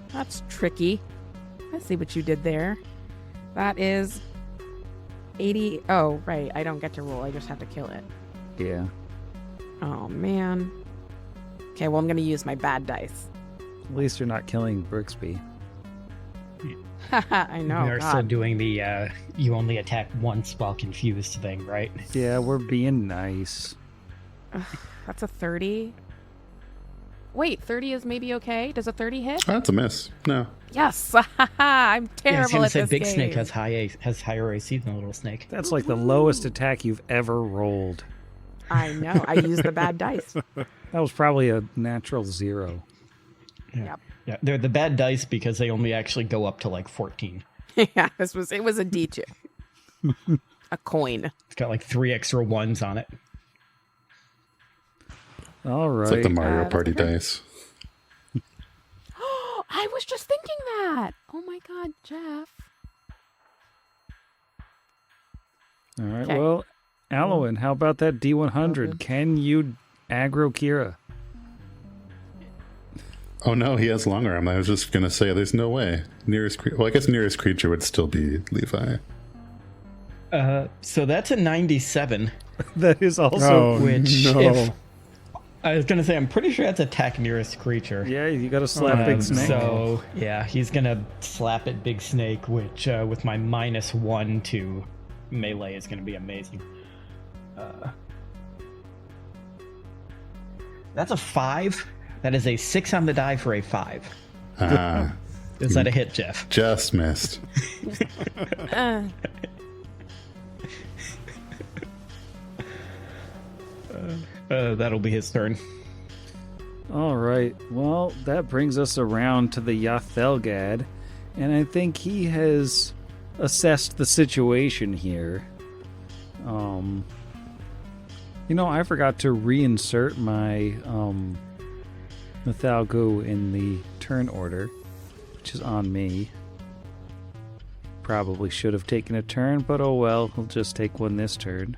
That's tricky. I see what you did there. That is 80. Oh, right. I don't get to roll. I just have to kill it. Yeah. Oh, man. Okay, well, I'm going to use my bad dice. At least you're not killing Brixby. I know. They're God. still doing the you only attack once while confused thing, right? Yeah, we're being nice. That's a 30. Wait, 30 is maybe okay? Does a 30 hit? That's a miss. No. Yes. I'm Yeah, I was terrible gonna at say this Big game. Snake has higher AC than Little Snake. That's like the lowest attack you've ever rolled. I know. I used the bad dice. That was probably a natural 0. Yep. Yeah, they're the bad dice because they only actually go up to like 14. Yeah, it was a D2. A coin. It's got like 3 extra ones on it. All right. It's like the Mario that's Party okay. dice. I was just thinking that. Oh my God, Jeff. All right. Okay. Well, Alwyn, how about that D100? Okay. Can you aggro Kira? Oh no, he has long arm. I was just gonna say, there's no way. Well, I guess nearest creature would still be Levi. So that's a 97, That is also. oh which no. if I was gonna say, I'm pretty sure that's attack nearest creature. Yeah, you got to slap Big Snake. So yeah, he's gonna slap at Big Snake, which with my -1 to melee is gonna be amazing. That's a 5. That is a 6 on the die for a 5. Ah, Is that a hit, Jeff? just missed. That'll be his turn. All right. Well, that brings us around to the Yathelgad, and I think he has assessed the situation here. I forgot to reinsert my Nathalgu in the turn order, which is on me. Probably should have taken a turn, but oh well, he'll just take one this turn.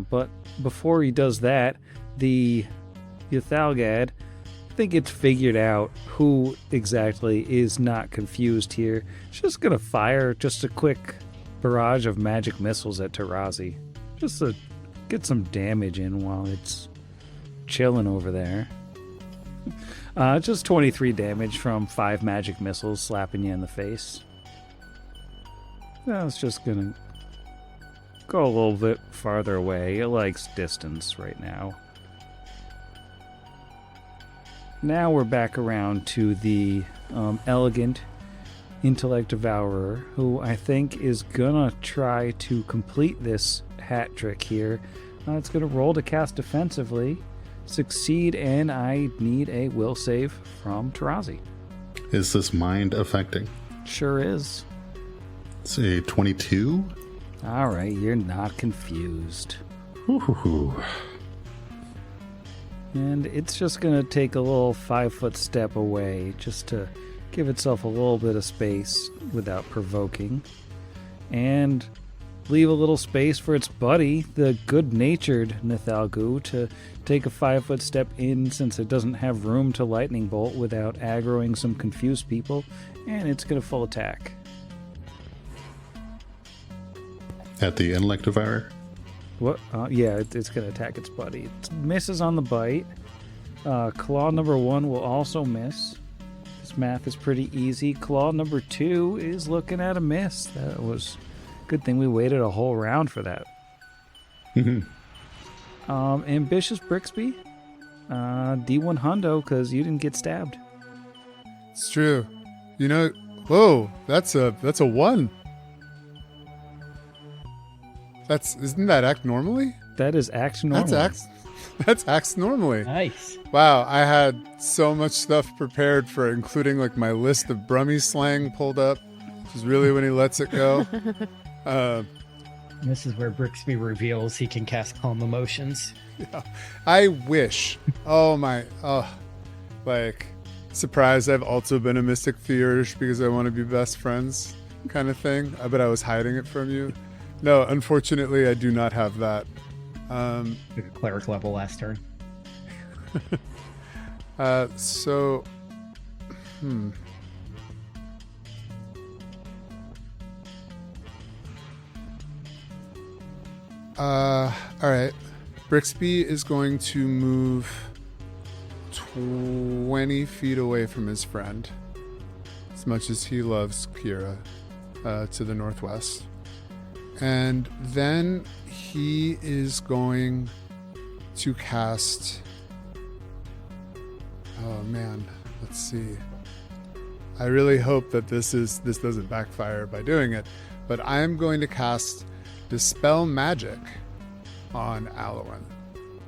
But before he does that, the Yathalgad, I think it's figured out who exactly is not confused here. It's just going to fire just a quick barrage of magic missiles at Tarazi. Just to get some damage in while it's chilling over there. Just 23 damage from 5 magic missiles slapping you in the face. That's just going to go a little bit farther away. It likes distance right now. Now we're back around to the elegant intellect devourer, who I think is gonna try to complete this hat trick here. It's gonna roll to cast defensively, succeed, and I need a will save from Tarazi. Is this mind affecting? Sure is. It's a 22. All right, you're not confused. Ooh. And it's just going to take a little 5-foot step away just to give itself a little bit of space without provoking. And leave a little space for its buddy, the good-natured Nithalgu, to take a 5-foot step in since it doesn't have room to lightning bolt without aggroing some confused people. And it's going to full attack. At the intellect devourer? What? Yeah, it's going to attack its buddy. It misses on the bite. Claw number 1 will also miss. This math is pretty easy. Claw number 2 is looking at a miss. That was good thing we waited a whole round for that. Ambitious Brixby, D1 hundo because you didn't get stabbed. It's true. You know, whoa, that's a 1. Isn't that act normally? That is act normally. That's acts normally. Nice. Wow, I had so much stuff prepared for including like my list of Brummy slang pulled up, which is really when he lets it go. This is where Brixby reveals he can cast Calm Emotions. Yeah. I wish. Like, surprised I've also been a Mystic Theurge because I want to be best friends kind of thing. But I was hiding it from you. No, unfortunately, I do not have that. Took a cleric level last turn. All right. Brixby is going to move 20 feet away from his friend, as much as he loves Kira, to the northwest. And then he is going to cast... Oh, man. Let's see. I really hope that this doesn't backfire by doing it, but I'm going to cast Dispel Magic on Alwyn,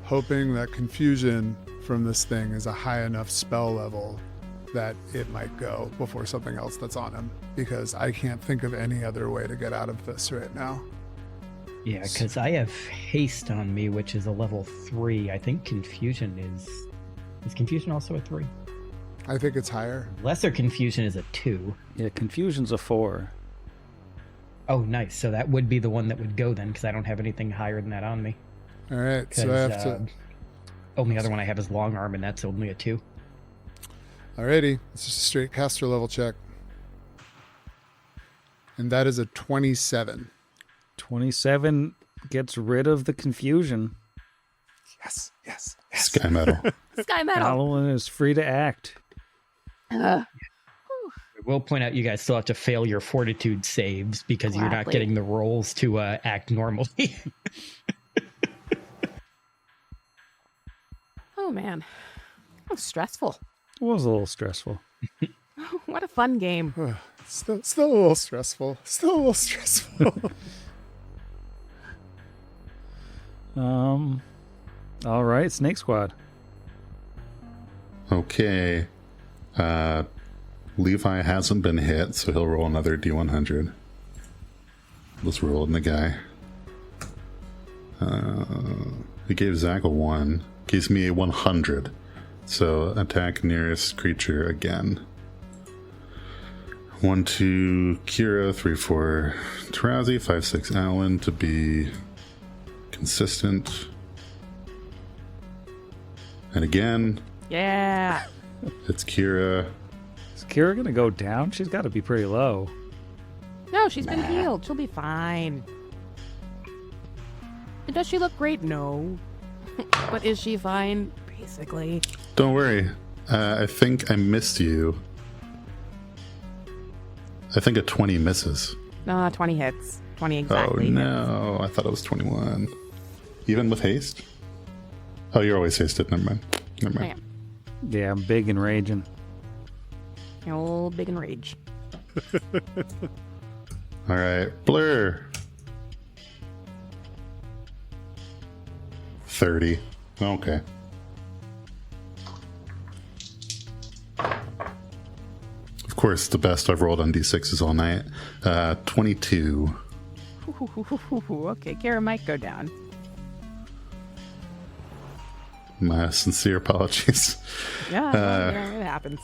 hoping that confusion from this thing is a high enough spell level that it might go before something else that's on him, because I can't think of any other way to get out of this right now. Yeah, because I have haste on me, which is a level 3. I think confusion is confusion also a 3? I think it's higher. Lesser confusion is a 2. Yeah, confusion's a 4. Oh, nice. So that would be the one that would go then, because I don't have anything higher than that on me. All right, so I have to... Only other one I have is long arm, and that's only a 2. Alrighty, it's just a straight caster level check. And that is a 27. 27 gets rid of the confusion. Yes. Sky Metal. Sky Metal. Alwyn is free to act. I will point out you guys still have to fail your fortitude saves because you're not Gladly. getting the rolls to act normally. Oh, man. That was stressful. It was a little stressful. What a fun game. Still a little stressful. All right, Snake Squad. Okay. Levi hasn't been hit, so he'll roll another D100. Let's roll in the guy. He gave Zach a 1. Gives me a 100. So attack nearest creature again. 1, 2, Kira, 3, 4, Tarazi, 5, 6, Allen to be consistent. And again, Yeah. it's Kira. Is Kira going to go down? She's got to be pretty low. No, she's been healed. She'll be fine. Does she look great? No. But is she fine? Basically. Don't worry. I think I missed you. I think a 20 misses. 20 hits. 20 exactly. Oh, no. I thought it was 21. Even with haste? Oh, you're always hasted. Never mind. Never mind. Yeah, I'm big and raging. Old big and rage. All right. Blur. 30. Okay. Of course, the best I've rolled on D6s all night. 22. Okay, Kara might go down. My sincere apologies. Yeah, it happens.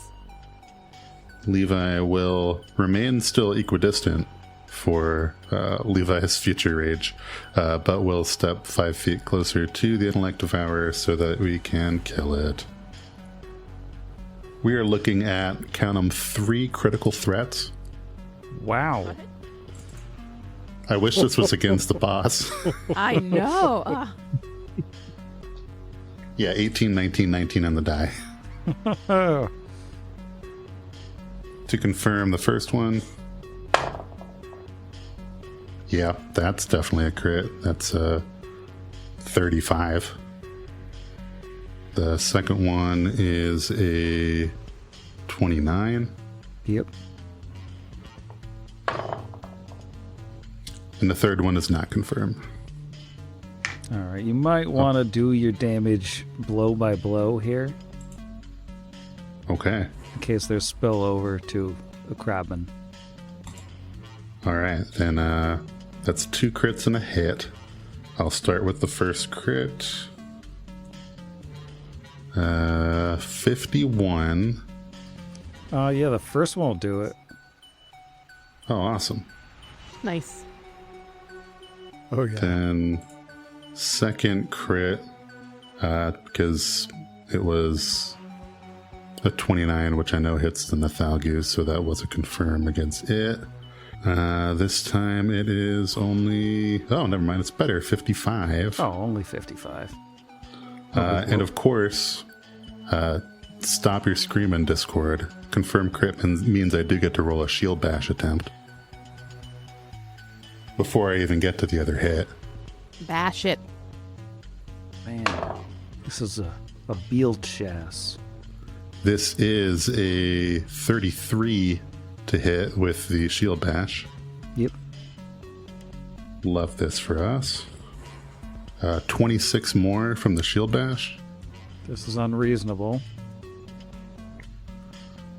Levi will remain still equidistant for Levi's future rage, but will step 5 feet closer to the intellect devourer so that we can kill it. We are looking at, count 'em, 3 critical threats. Wow. I wish this was against the boss. I know. Yeah, 18, 19, 19 on the die. Oh. To confirm the first one. Yeah, that's definitely a crit. That's 35. The second one is a 29. Yep. And the third one is not confirmed. All right. You might want to do your damage blow by blow here Okay. in case there's spillover to a crabman. All right. Then that's 2 crits and a hit. I'll start with the first crit. 51. Yeah, the first one will do it. Oh, awesome. Nice. Oh, yeah. Then second crit, because it was a 29, which I know hits the Nathalgu, so that was a confirm against it. This time it is only... Oh, never mind. It's better. 55. Oh, only 55. And of course, stop your screaming, Discord. Confirm crit means I do get to roll a shield bash attempt before I even get to the other hit. Bash it. Man, this is a Beal Chass. This is a 33 to hit with the shield bash. Yep. Love this for us. 26 more from the shield bash. This is unreasonable.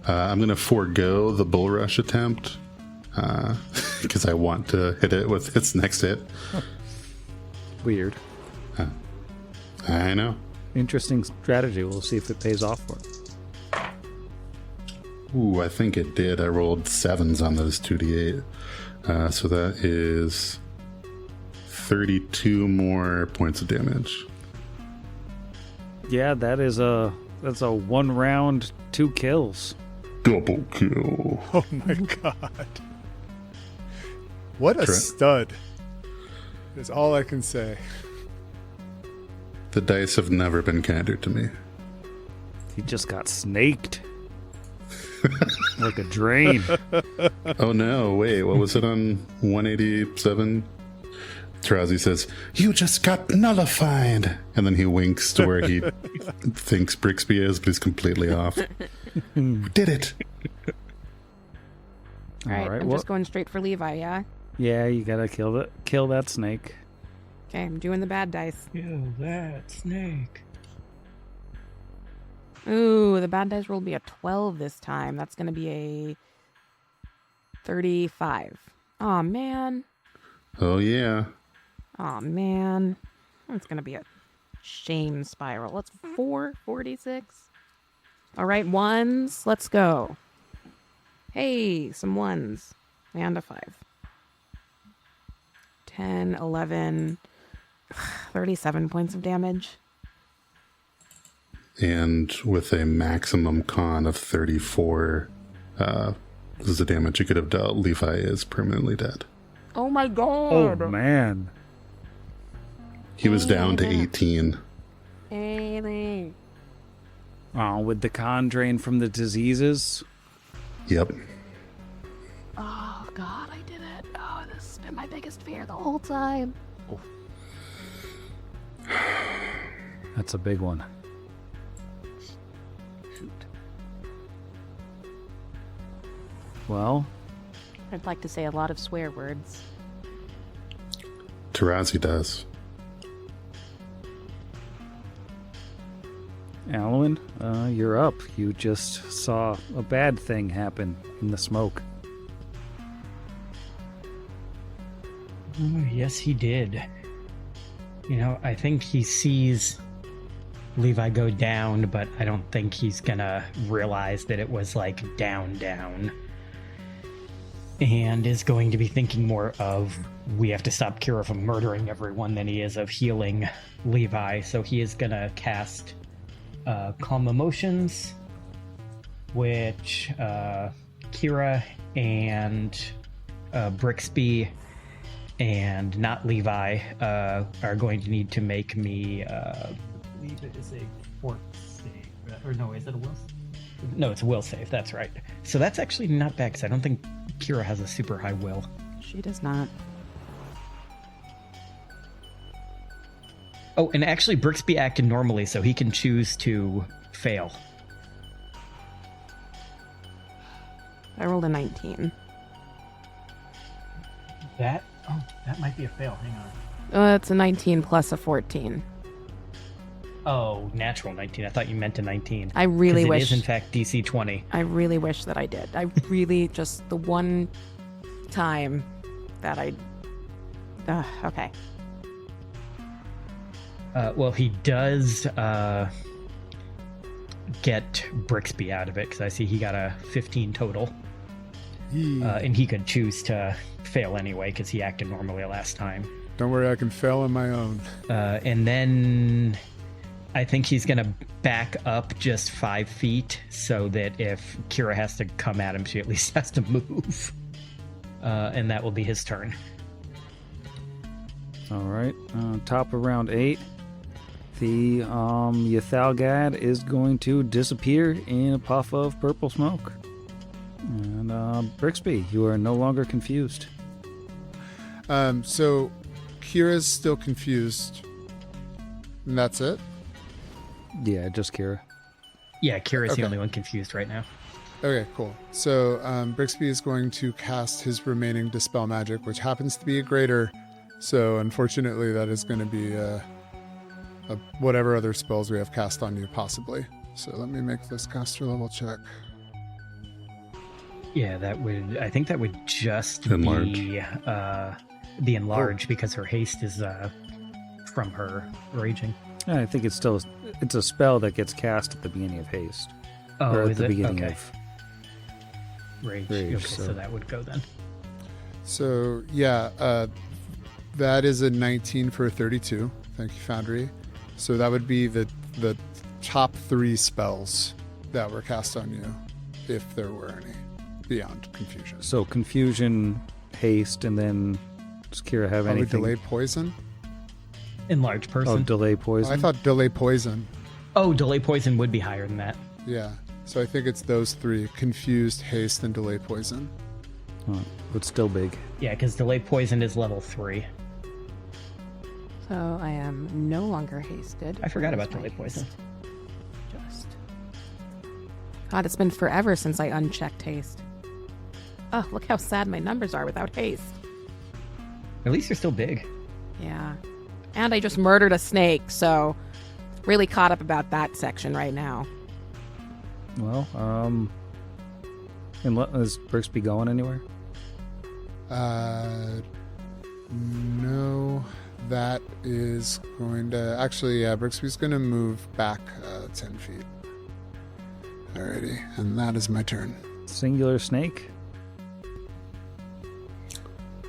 I'm going to forego the bull rush attempt because I want to hit it with its next hit. Weird. I know. Interesting strategy. We'll see if it pays off for it. Ooh, I think it did. I rolled 7s on those 2d8. So that is 32 more points of damage. Yeah, that's a 1 round, 2 kills. Double kill. Oh, my God. What a stud. Is all I can say. The dice have never been kinder to me. He just got snaked. Like a drain. Oh no, wait, what was it on 187? Trozzy says, "You just got nullified." And then he winks to where he thinks Brixby is, but he's completely off. We did it. All right, I'm well, just going straight for Levi, yeah? yeah, you gotta kill that snake. Okay, I'm doing the bad dice. Kill that snake. Ooh, the bad dice rolled me a 12 this time. That's going to be a 35. Aw, man. Oh yeah. Aw, man. It's going to be a shame spiral. Let's 446. All right, ones. Let's go. Hey, some ones. And a 5. 10, 11, 37 points of damage. And with a maximum con of 34, this is the damage you could have dealt. Levi is permanently dead. Oh my Oh, god. man. He was down to 18. Amy. Oh, with the con drain from the diseases. Yep. Oh god, I did it. Oh, this has been my biggest biggest fear the whole time. That's a big one. Shoot. Well, I'd like to say a lot of swear words. Tarazi does. Alwyn, you're up. You just saw a bad thing happen in the smoke. Oh, yes, he did. You know, I think he sees Levi go down, but I don't think he's gonna realize that it was like down. And is going to be thinking more of, we have to stop Kira from murdering everyone, than he is of healing Levi. So he is gonna cast Calm Emotions, which Kira and Brixby and not Levi are going to need to make me, I believe it is a fort save. Or no, is it a will save? No, it's a will save, that's right. So that's actually not bad, because I don't think Kira has a super high will. She does not. Oh, and actually Brixby acted normally, so he can choose to fail. I rolled a 19. That might be a fail, hang on. It's a 19 plus a 14. Oh, natural 19. I thought you meant a 19. I really 'Cause wish. it is, in fact, DC 20. I really wish that I did. I really just the one time that I. Okay. Well, he does get Brixby out of it, because I see he got a 15 total. And he could choose to fail anyway, because he acted normally last time. Don't worry, I can fail on my own. And then I think he's going to back up just 5 feet, so that if Kira has to come at him, she at least has to move. And that will be his turn. All right. Top of round 8. The Yathalgad is going to disappear in a puff of purple smoke. And Brixby, you are no longer confused. So Kira's still confused. And that's it? Yeah, just Kira. Yeah, Kira's the Okay. only one confused right now. Okay, cool. So Brixby is going to cast his remaining Dispel Magic, which happens to be a greater. So unfortunately, that is going to be whatever other spells we have cast on you, possibly. So let me make this caster level check. Yeah, I think that would just Enlarge. be enlarged, because her haste is from her raging. Yeah, I think it's a spell that gets cast at the beginning of haste. Oh, or at is the it? beginning Okay. of Rage. Rage, Okay, so so- that would go then. So yeah, that is a 19 for a 32. Thank you, Foundry. So that would be the top 3 spells that were cast on you, if there were any, beyond confusion. So confusion, haste, and then does Kira have Probably anything? delay poison. Enlarged Oh, person. delay poison. I thought delay poison. Oh, delay poison would be higher than that. Yeah. So I think it's those 3: confused, haste, and delay poison. Oh, it's still big. Yeah, because delay poison is level 3. So I am no longer hasted. I forgot Where's about my delay poison. haste? God, it's been forever since I unchecked haste. Oh, look how sad my numbers are without haste. At least you're still big. Yeah. And I just murdered a snake, so really caught up about that section right now. Well, is Brixby going anywhere? No, that is going to... Actually, yeah, Brixby's going to move back 10 feet. Alrighty, and that is my turn. Singular snake?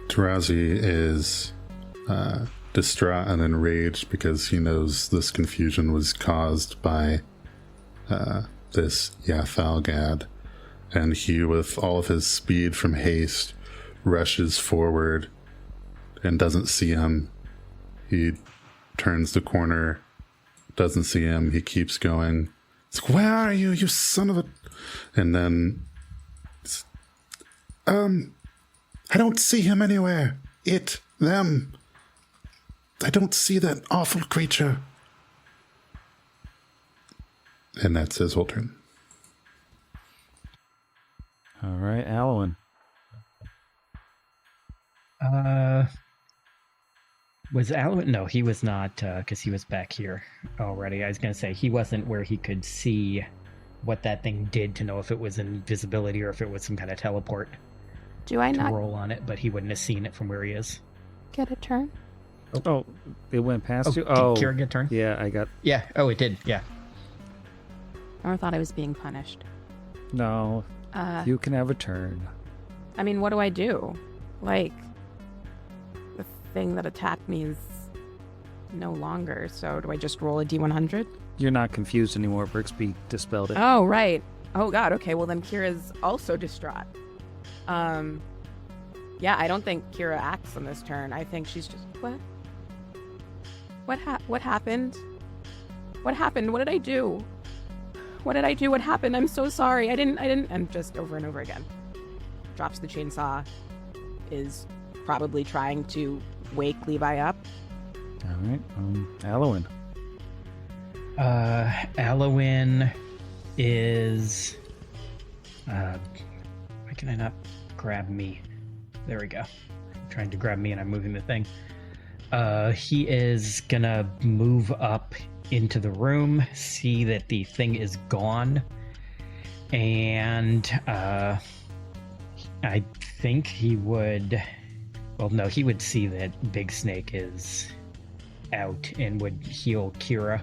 Tarazi is distraught and enraged because he knows this confusion was caused by this Yathalgad. And he, with all of his speed from haste, rushes forward and doesn't see him. He turns the corner, doesn't see him. He keeps going. It's like, where are you, you son of a... And then... I don't see him anywhere. It, them. I don't see that awful creature. And that's his whole turn. All right, Alwyn. Was Alwyn? No, he was not, because he was back here already. I was going to say he wasn't where he could see what that thing did to know if it was invisibility or if it was some kind of teleport Do I to not roll on it, but he wouldn't have seen it from where he is. get a turn? Oh, it went past you? Did Oh, Kira get a turn? yeah, I got... Yeah. Oh, it did. Yeah. Or thought I was being punished. No, you can have a turn. I mean, what do I do? Like, the thing that attacked me is no longer, so do I just roll a d100? You're not confused anymore. Brixby dispelled it. Oh, right. Oh, God. Okay, well, then Kira's also distraught. Yeah, I don't think Kira acts on this turn. I think she's just... What? What happened? What happened? What did I do? What did I do? What happened? I'm so sorry. I didn't... And just over and over again. Drops the chainsaw. Is probably trying to wake Levi up. All right, Alwyn. Alwyn is... why can I not grab me? There we go. I'm trying to grab me and I'm moving the thing. He is gonna move up into the room, see that the thing is gone, and I think he would... Well, no, he would see that Big Snake is out and would heal Kira.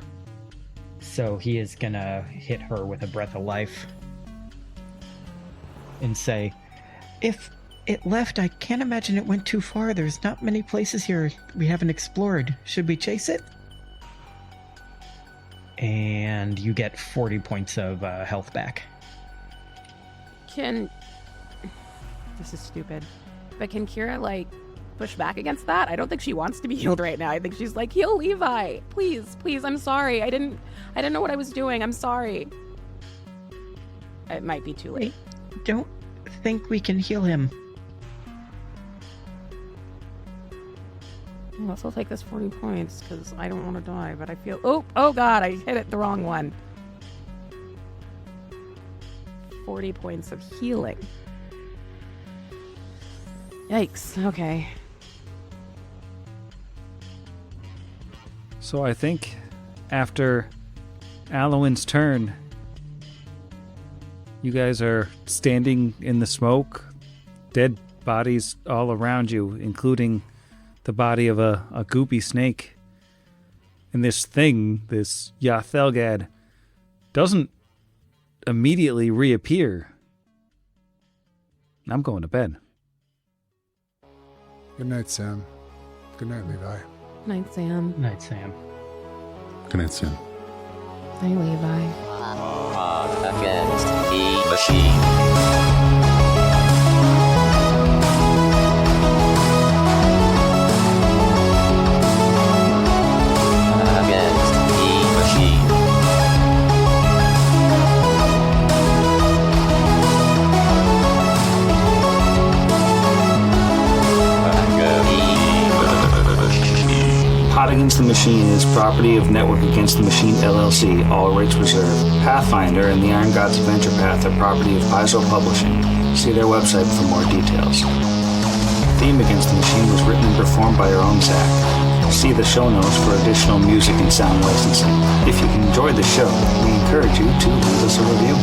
So he is gonna hit her with a breath of life and say, if it left, I can't imagine it went too far. There's not many places here we haven't explored. Should we chase it? And you get 40 points of health back. This is stupid. But can Kira, like, push back against that? I don't think she wants to be healed right now. I think she's like, heal Levi. Please, please, I'm sorry. I didn't know what I was doing. I'm sorry. It might be too late. I don't think we can heal him. Well, I'll take this 40 points because I don't want to die, but I feel... Oh God, I hit it the wrong one. 40 points of healing. Yikes, okay. So I think after Alwyn's turn, you guys are standing in the smoke, dead bodies all around you, including the body of a goopy snake. And this thing, this Yathelgad, doesn't immediately reappear. I'm going to bed. Good night, Sam. Good night, Levi. Night, Sam. Night, Sam. Good night, Sam. Night, Levi. Against the machine. Against the machine. Pot Against the Machine is property of Network Against the Machine LLC, all rights reserved. Pathfinder and the Iron Gods Adventure Path are property of Paizo Publishing. See their website for more details. Theme Against the Machine was written and performed by our own Zach. See the show notes for additional music and sound licensing. If you enjoyed the show, we encourage you to leave us a review.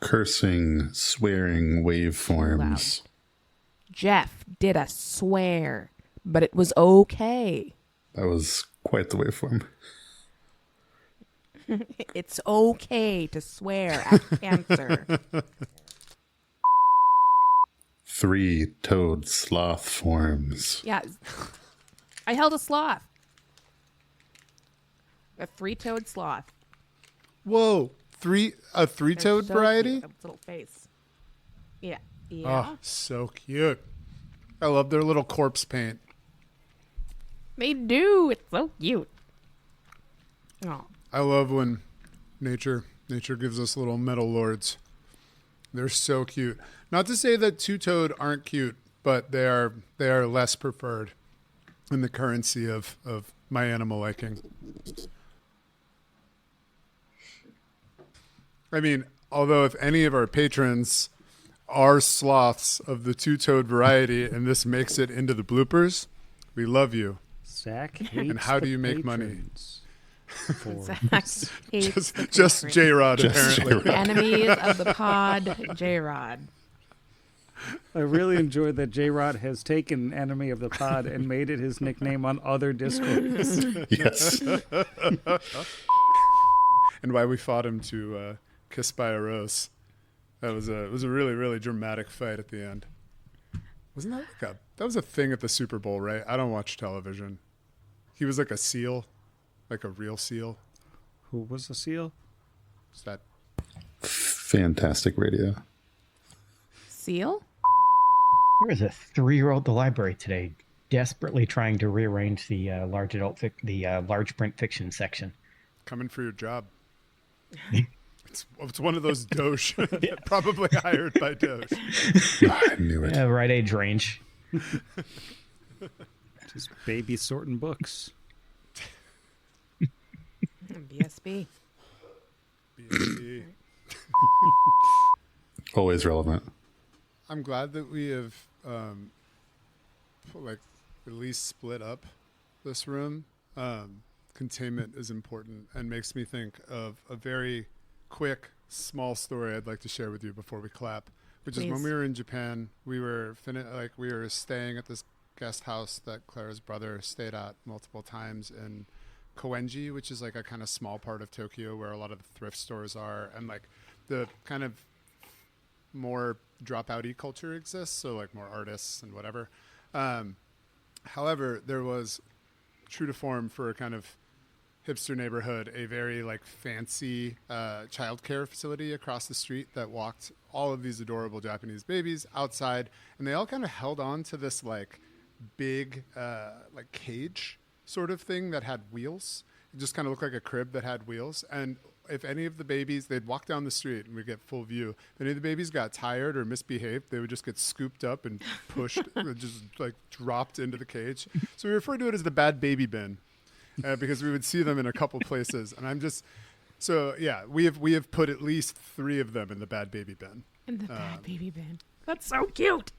Cursing, swearing waveforms. Jeff did a swear, but it was okay. That was quite the waveform. It's okay to swear at cancer. 3 toad sloth forms. Yeah. I held a sloth. A 3-toed sloth. Whoa, a three-toed So variety? cute. Its little face. Yeah. Oh, Yeah. so cute. I love their little corpse paint. They do. It's so cute. Oh. I love when nature Nature gives us little metal lords. They're so cute. Not to say that two-toed aren't cute, but they are less preferred in the currency of my animal liking. I mean, although if any of our patrons are sloths of the two-toed variety and this makes it into the bloopers, we love you. Zach hates And how do the you make money? patrons. Zach hates the Just patrons. J-Rod, Just apparently. J-Rod. Enemies of the pod, J-Rod. I really enjoyed that J-Rod has taken Enemy of the Pod and made it his nickname on other Discords. Yes. And why we fought him to Kiss by a Rose. It was a really, really dramatic fight at the end. Wasn't that that was a thing at the Super Bowl, right? I don't watch television. He was like a seal, like a real seal. Who was the seal? Is that Fantastic radio. Seal? There was a 3-year-old at the library today, desperately trying to rearrange the large print fiction section. coming for your job? It's one of those Doge, probably hired by Doge. I knew it. Right age range. Just baby sorting books. BSB. BSB. Always relevant. I'm glad that we have, at least split up this room. Containment is important and makes me think of a very quick, small story I'd like to share with you before we clap. Which is when Please. we were in Japan, we were staying at this guest house that Clara's brother stayed at multiple times in Koenji, which is like a kind of small part of Tokyo where a lot of the thrift stores are, and like the kind of more dropout-y culture exists, so like more artists and whatever. However, there was, true to form for a kind of hipster neighborhood, a very like fancy childcare facility across the street that walked all of these adorable Japanese babies outside, and they all kind of held on to this like big like cage sort of thing that had wheels. It just kind of looked like a crib that had wheels, and if any of the babies, they'd walk down the street and we'd get full view. If any of the babies got tired or misbehaved, they would just get scooped up and pushed, just like dropped into the cage. So we refer to it as the bad baby bin because we would see them in a couple places. And I'm just, so yeah, we have put at least 3 of them in the bad baby bin. In the bad baby bin. That's so cute.